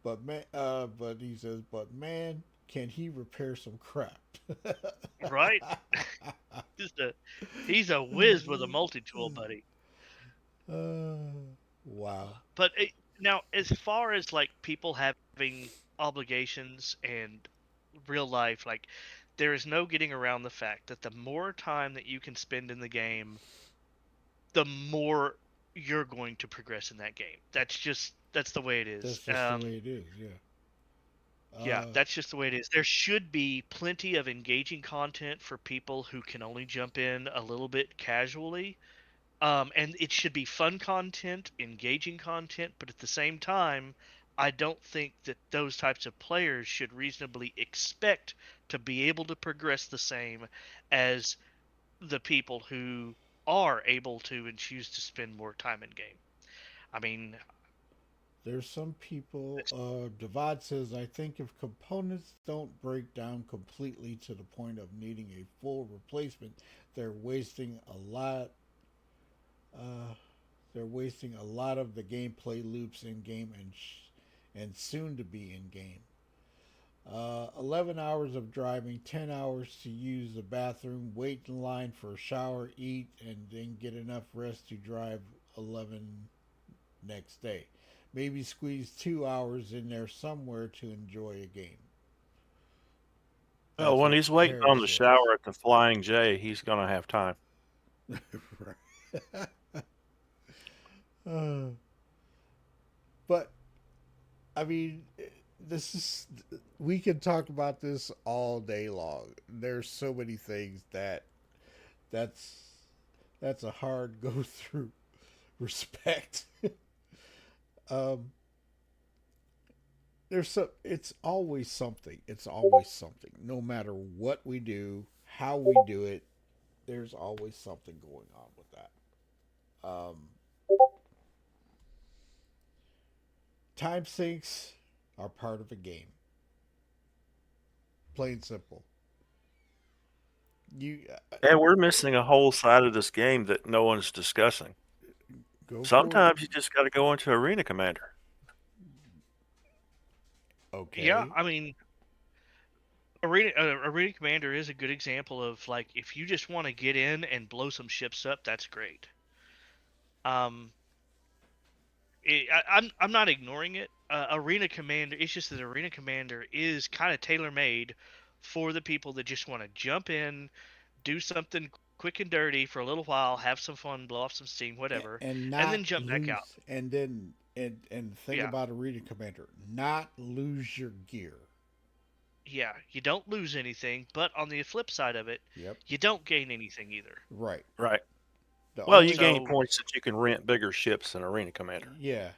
but he says, but man, can he repair some crap? Right? Just a, he's a whiz with a multi-tool, buddy. uh, wow. But now, as far as like people having obligations and real life, like there is no getting around the fact that the more time that you can spend in the game, the more you're going to progress in that game. That's the way it That's is. just the way it is. Yeah. Yeah, that's just the way it is. There should be plenty of engaging content for people who can only jump in a little bit casually. And it should be fun content, engaging content, but at the same time, I don't think that those types of players should reasonably expect to be able to progress the same as the people who are able to and choose to spend more time in game. I mean, There's some people, Devad says, I think if components don't break down completely to the point of needing a full replacement, they're wasting a lot. Uh, they're wasting a lot of the gameplay loops in game and soon to be in game. 11 hours of driving, 10 hours to use the bathroom, wait in line for a shower, eat, and then get enough rest to drive 11 next day. Maybe squeeze 2 hours in there somewhere to enjoy a game. Well, That's when what he's waiting Harris on the says. shower at the Flying J, he's going to have time. Right. Uh, but I mean, this is we can talk about this all day long. There's so many things that's that's a hard go through. Respect. um, it's always something. It's always something. No matter what we do, how we do it, there's always something going on with that. Time sinks are part of a game. Plain simple. You And we're missing a whole side of this game that no one's discussing. go for it. Sometimes you just got to go into Arena Commander. Okay. Yeah, I mean, Arena Commander is a good example of like if you just want to get in and blow some ships up, that's great. Um, I'm not ignoring it. Arena Commander, it's just that Arena Commander is kind of tailor made for the people that just want to jump in, do something quick and dirty for a little while, have some fun, blow off some steam, whatever, And and not then jump back out. lose. And then and the thing Yeah, about Arena Commander, not lose your gear. yeah, you don't lose anything, but on the flip side of it, Yep. you don't gain anything either. Right. Right. The Well, only you gain So points that you can rent bigger ships in Arena Commander. yeah,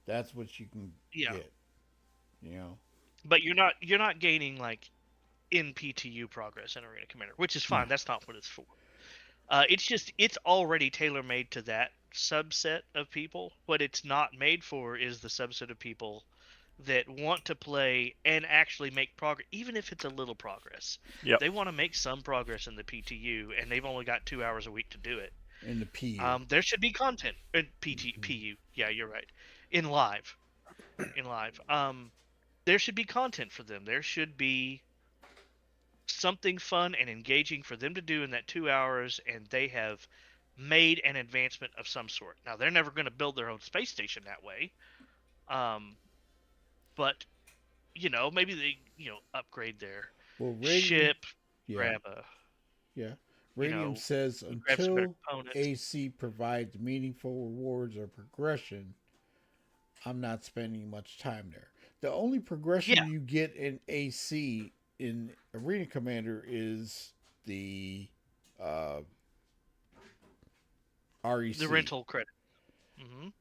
that's what you can yeah, get. You know. but you're not gaining like in PTU progress in Arena Commander, which is No. fine. That's not what it's for. It's just it's already tailor made to that subset of people. What it's not made for is the subset of people that want to play and actually make progress, even if it's a little progress. Yep. They want to make some progress in the PTU, and they've only got 2 hours a week to do it. In the PU. There should be content in PU. Yeah, you're right. In live, there should be content for them. There should be something fun and engaging for them to do in that 2 hours, and they have made an advancement of some sort. Now they're never going to build their own space station that way, but maybe they upgrade their Well, ship, yeah, grab a yeah. Radium says grab some better until components. AC provides meaningful rewards or progression, I'm not spending much time there. The only progression Yeah. you get in AC in Arena Commander is the REC. The rental credit.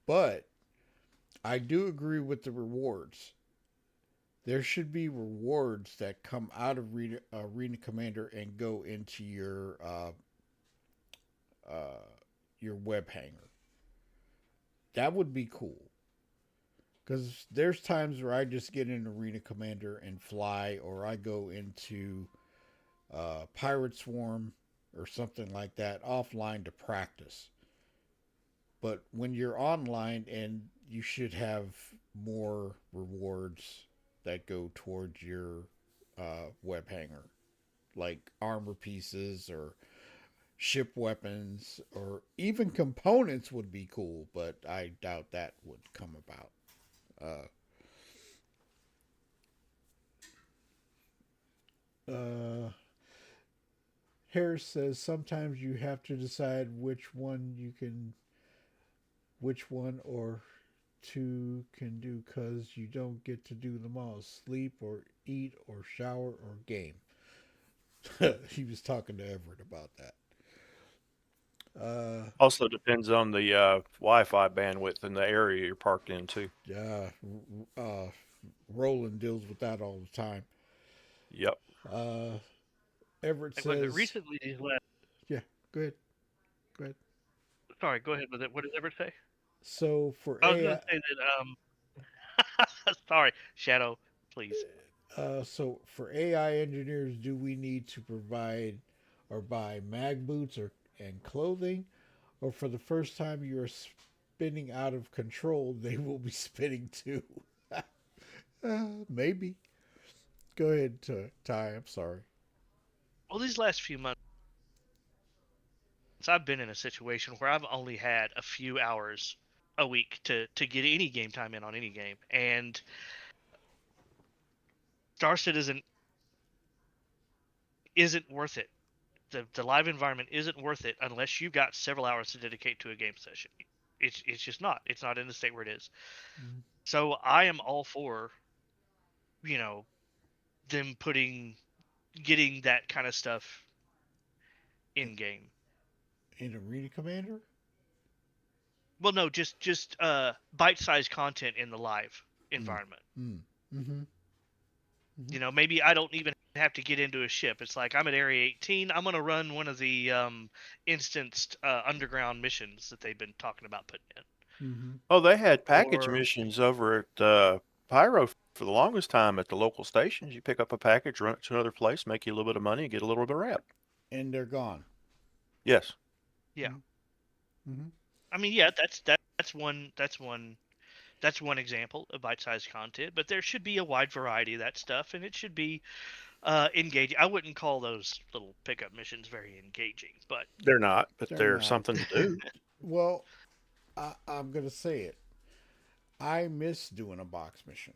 But I do agree with the rewards. There should be rewards that come out of Arena Commander and go into your web hanger. That would be cool. Because there's times where I just get in Arena Commander and fly, or I go into Pirate Swarm or something like that offline to practice. But when you're online, and you should have more rewards that go towards your web hanger, like armor pieces or ship weapons, or even components would be cool, but I doubt that would come about. Harris says sometimes you have to decide which one or two can do, because you don't get to do them all: sleep or eat or shower or game. He was talking to Everett about that. Also depends on the Wi-Fi bandwidth in the area you're parked in too. Roland deals with that all the time. Yep. Everett Like says recently these last. yeah, go ahead. Sorry, go ahead with it. What did Everett say? So for I was AI, going to say that. Sorry, Shadow, please. so for AI engineers, do we need to provide or buy mag boots and clothing, or for the first time you are spinning out of control, they will be spinning too? Maybe. Go ahead, Ty. I'm sorry. Well, these last few months, I've been in a situation where I've only had a few hours a week to get any game time in on any game, and Star Citizen isn't worth it. The live environment isn't worth it unless you've got several hours to dedicate to a game session. It's just not. It's not in the state where it is. Mm. So I am all for, you know, them getting that kind of stuff in game. In Arena Commander? Well, no, just bite-sized content in the live environment. Mm. Mm-hmm. You know, maybe I don't even have to get into a ship. It's like I'm at Area 18. I'm gonna run one of the instanced underground missions that they've been talking about putting in. Mm-hmm. Oh, they had package Or- missions over at Pyro for the longest time at the local stations. You pick up a package, run it to another place, make you a little bit of money, and get a little bit of rep. And they're gone. Yes. Yeah. Mm-hmm. I mean, yeah, that's one example of bite-sized content. But there should be a wide variety of that stuff, and it should be engaging. I wouldn't call those little pickup missions very engaging, but They're not, but They're they're not. something to do. Well, I'm going to say it. I miss doing a box mission.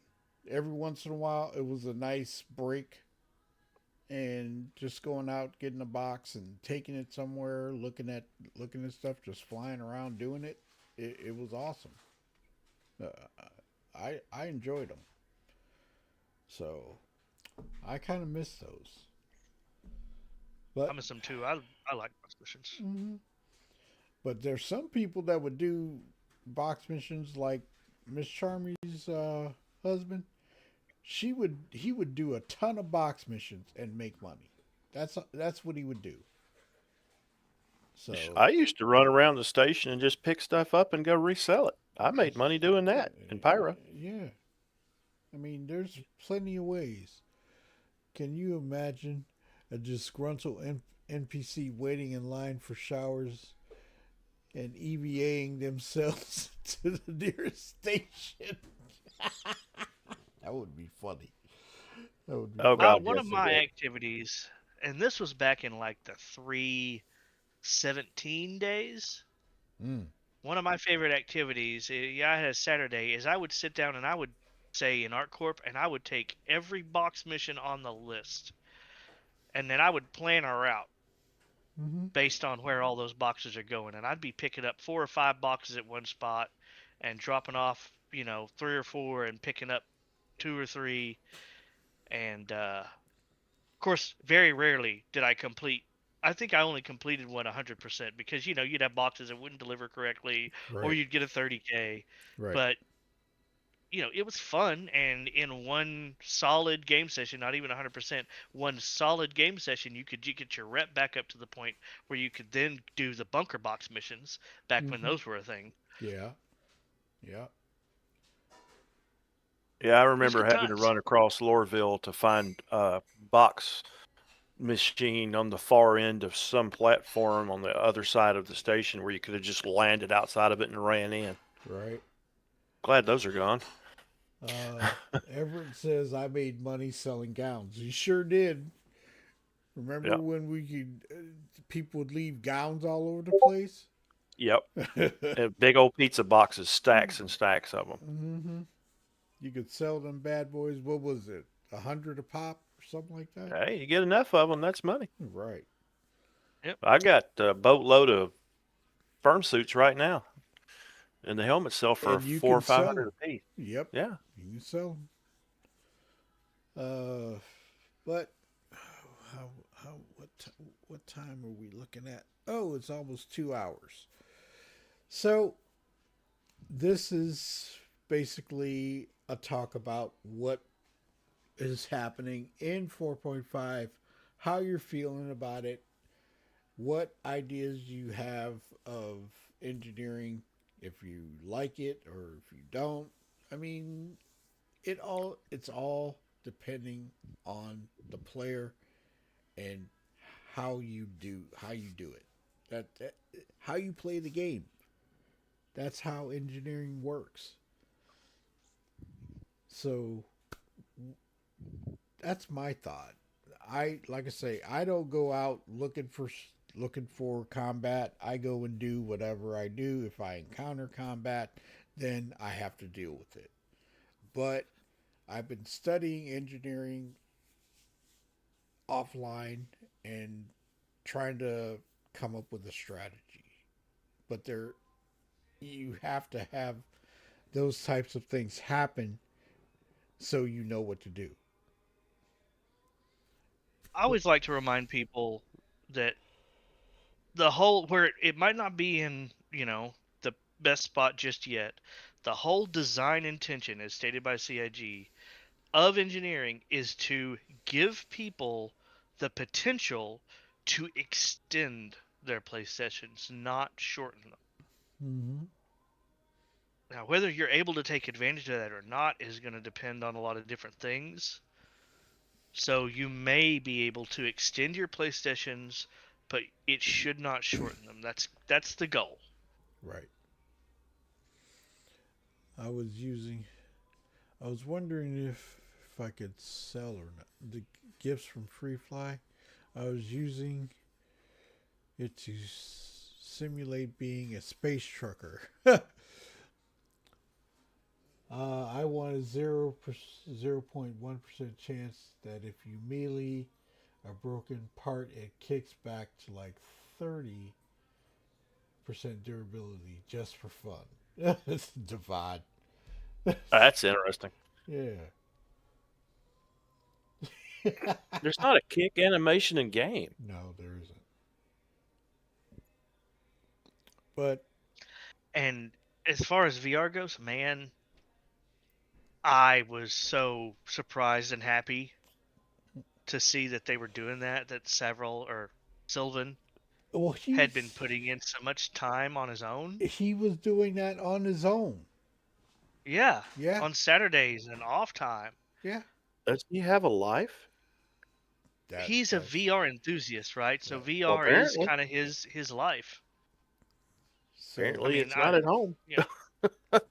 Every once in a while, it was a nice break and just going out, getting a box and taking it somewhere, looking at stuff, just flying around doing it. It was awesome. I enjoyed them. So I kind of miss those. But I miss them too. I like box missions. Mhm. But there's some people that would do box missions like Miss Charmy's husband. He would do a ton of box missions and make money. That's what he would do. So I used to run around the station and just pick stuff up and go resell it. I made money doing that in Pyro. Yeah. I mean, there's plenty of ways. Can you imagine a disgruntled NPC waiting in line for showers and EVAing themselves to the nearest station? That would be funny. That would be Oh, God, One yes, of it my would. activities, and this was back in like the 317 days. Mm. One of my favorite activities, I had a Saturday, is I would sit down and I would say in ArtCorp, and I would take every box mission on the list, and then I would plan a route Mm-hmm. based on where all those boxes are going, and I'd be picking up 4 or 5 boxes at one spot, and dropping off, 3 or 4, and picking up 2 or 3, and of course, very rarely did I complete. I think I only completed one 100% because you'd have boxes that wouldn't deliver correctly, or Right. you'd get a 30K. Right. But it was fun, and in one solid game session, not even 100%, one solid game session, you get your rep back up to the point where you could then do the bunker box missions back when Mhm. those were a thing. Yeah. Yeah. Yeah, I It was remember good having to times. run across Loreville to find a box machine on the far end of some platform on the other side of the station where you could have just landed outside of it and ran in. Right. Glad those are gone. Everett says I made money selling gowns. He sure did. Remember Yeah. when people would leave gowns all over the place? Yep. And big old pizza boxes, stacks and stacks of them. Mm-hmm. You could sell them bad boys. What was it? 100 a pop or something like that? Hey, you get enough of them, that's money. Right. I got a boatload of firm suits right now, and the helmets sell for And you 400 or can sell 500 them. a piece. Yep. Yeah. You can sell them. But what time are we looking at? Oh, it's almost 2 hours. So this is basically a talk about what is happening in 4.5, how you're feeling about it, what ideas you have of engineering, if you like it or if you don't. I mean, it's all depending on the player and how you do it. That how you play the game. That's how engineering works. So that's my thought. Like I say, I don't go out looking for looking for combat, I go and do whatever I do. If I encounter combat, then I have to deal with it. But I've been studying engineering offline and trying to come up with a strategy. But there, you have to have those types of things happen so you know what to do. I always like to remind people that the whole where it might not be in, the best spot just yet. The whole design intention, as stated by CIG, of engineering is to give people the potential to extend their play sessions, not shorten them. Mm-hmm. Now, whether you're able to take advantage of that or not is going to depend on a lot of different things. So you may be able to extend your play sessions, but it should not shorten them. That's the goal. Right. I was using. I was wondering if I could sell or not the gifts from Free Fly. I was using it to simulate being a space trucker. I want a 0.1% chance that if you melee a broken part, it kicks back to like 30% durability just for fun. It's divide. That's interesting. Yeah. There's not a kick animation in game. No, there isn't. But And as far as VR goes, man, I was so surprised and happy to see that they were doing that. That Sylvan well, had been putting in so much time on his own. he was doing that on his own. Yeah, Yeah. on Saturdays and off time. Yeah. Does he have a life? He's a VR enthusiast, right? So Yeah. Well, VR is apparently. kind of his life. So, Apparently, mean, it's not at home. Yeah,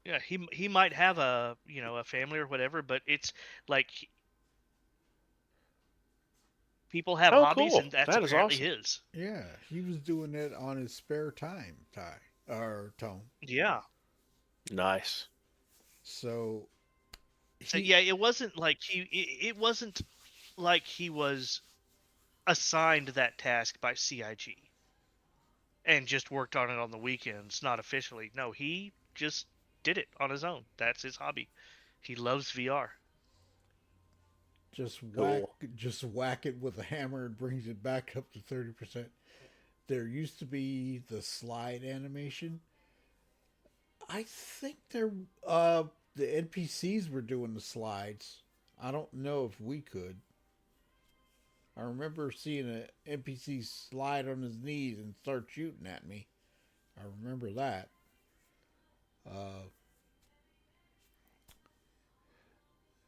yeah. He might have a family or whatever, but it's like people have Oh, hobbies, cool. and that's That is apparently awesome. his. yeah, he was doing it on his spare time, Tone. Yeah. Nice. So, So yeah, it wasn't like it wasn't like he was assigned that task by CIG and just worked on it on the weekends, not officially. No, he just did it on his own. That's his hobby. He loves VR. just Cool. whack it with a hammer and brings it back up to 30%. There used to be the slide animation. I think the NPCs were doing the slides. I don't know if we could. I remember seeing an NPC slide on his knees and start shooting at me. I remember that.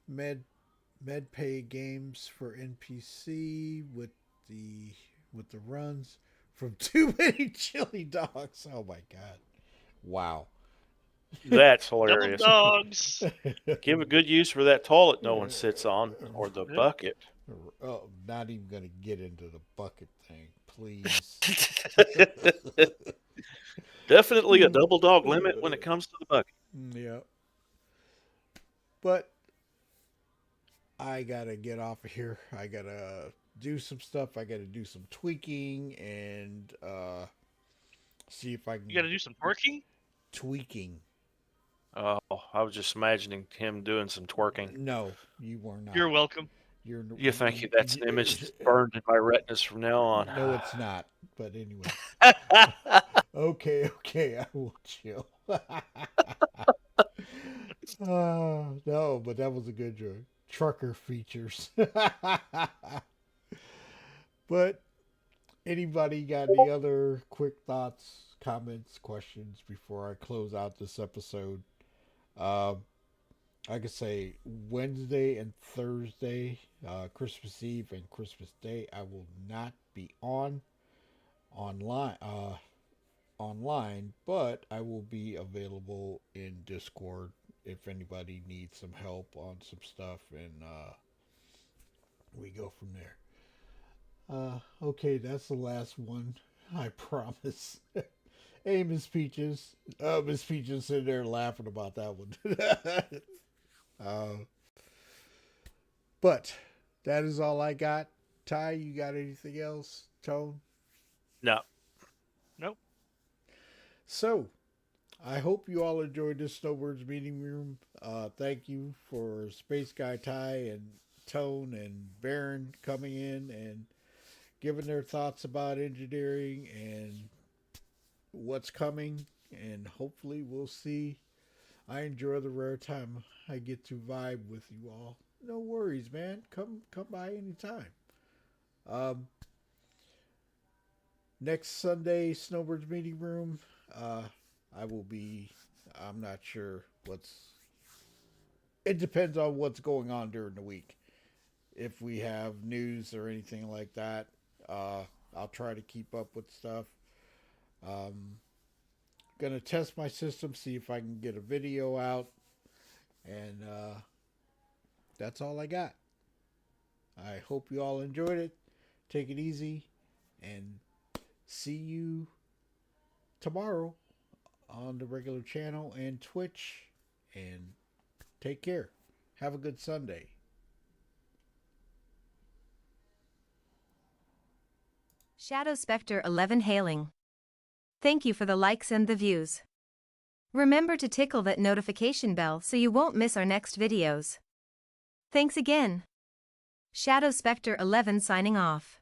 Med MedPay games for NPC with the runs from Too Many Chili Dogs. Oh my god! Wow. That's Double hilarious. dogs. Give a good use for that toilet no one sits on, or the Yeah. bucket. Oh, not even gonna get into the bucket thing, please. Definitely a double dog limit when it comes to the bucket. Yeah. But I gotta get off of here. I gotta do some stuff. I gotta do some tweaking and see if I can You got to do some twerking. tweaking. Oh, I was just imagining him doing some twerking. No, you were not. You're welcome. You're You think that's an image that's burned in my retinas from now on? No, it's not. But anyway. Okay, I will chill. No, but that was a good joke. Trucker features. But anybody got any other quick thoughts, comments, questions before I close out this episode? I could say Wednesday and Thursday, Christmas Eve and Christmas Day, I will not be online, but I will be available in Discord if anybody needs some help on some stuff, and we go from there. Okay, that's the last one. I promise. Hey, Miss Peaches. Oh, Miss Peaches sitting there laughing about that one. uh, but that is all I got. Ty, you got anything else? Tone? No. Nope. So, I hope you all enjoyed this Snowbirds meeting room. Thank you for Space Guy Ty and Tone and Baron coming in and giving their thoughts about engineering and what's coming. And hopefully we'll see. I enjoy the rare time I get to vibe with you all. No worries, man. Come by anytime. Next Sunday, Snowbirds meeting room. I will be. I'm not sure what's. It depends on what's going on during the week. If we have news or anything like that, I'll try to keep up with stuff. Gonna test my system, see if I can get a video out, and that's all I got. I hope you all enjoyed it. Take it easy, and see you tomorrow on the regular channel and Twitch. And take care. Have a good Sunday. Shadow Spectre 11 hailing. Thank you for the likes and the views. Remember to tickle that notification bell so you won't miss our next videos. Thanks again. Shadow Spectre 11 signing off.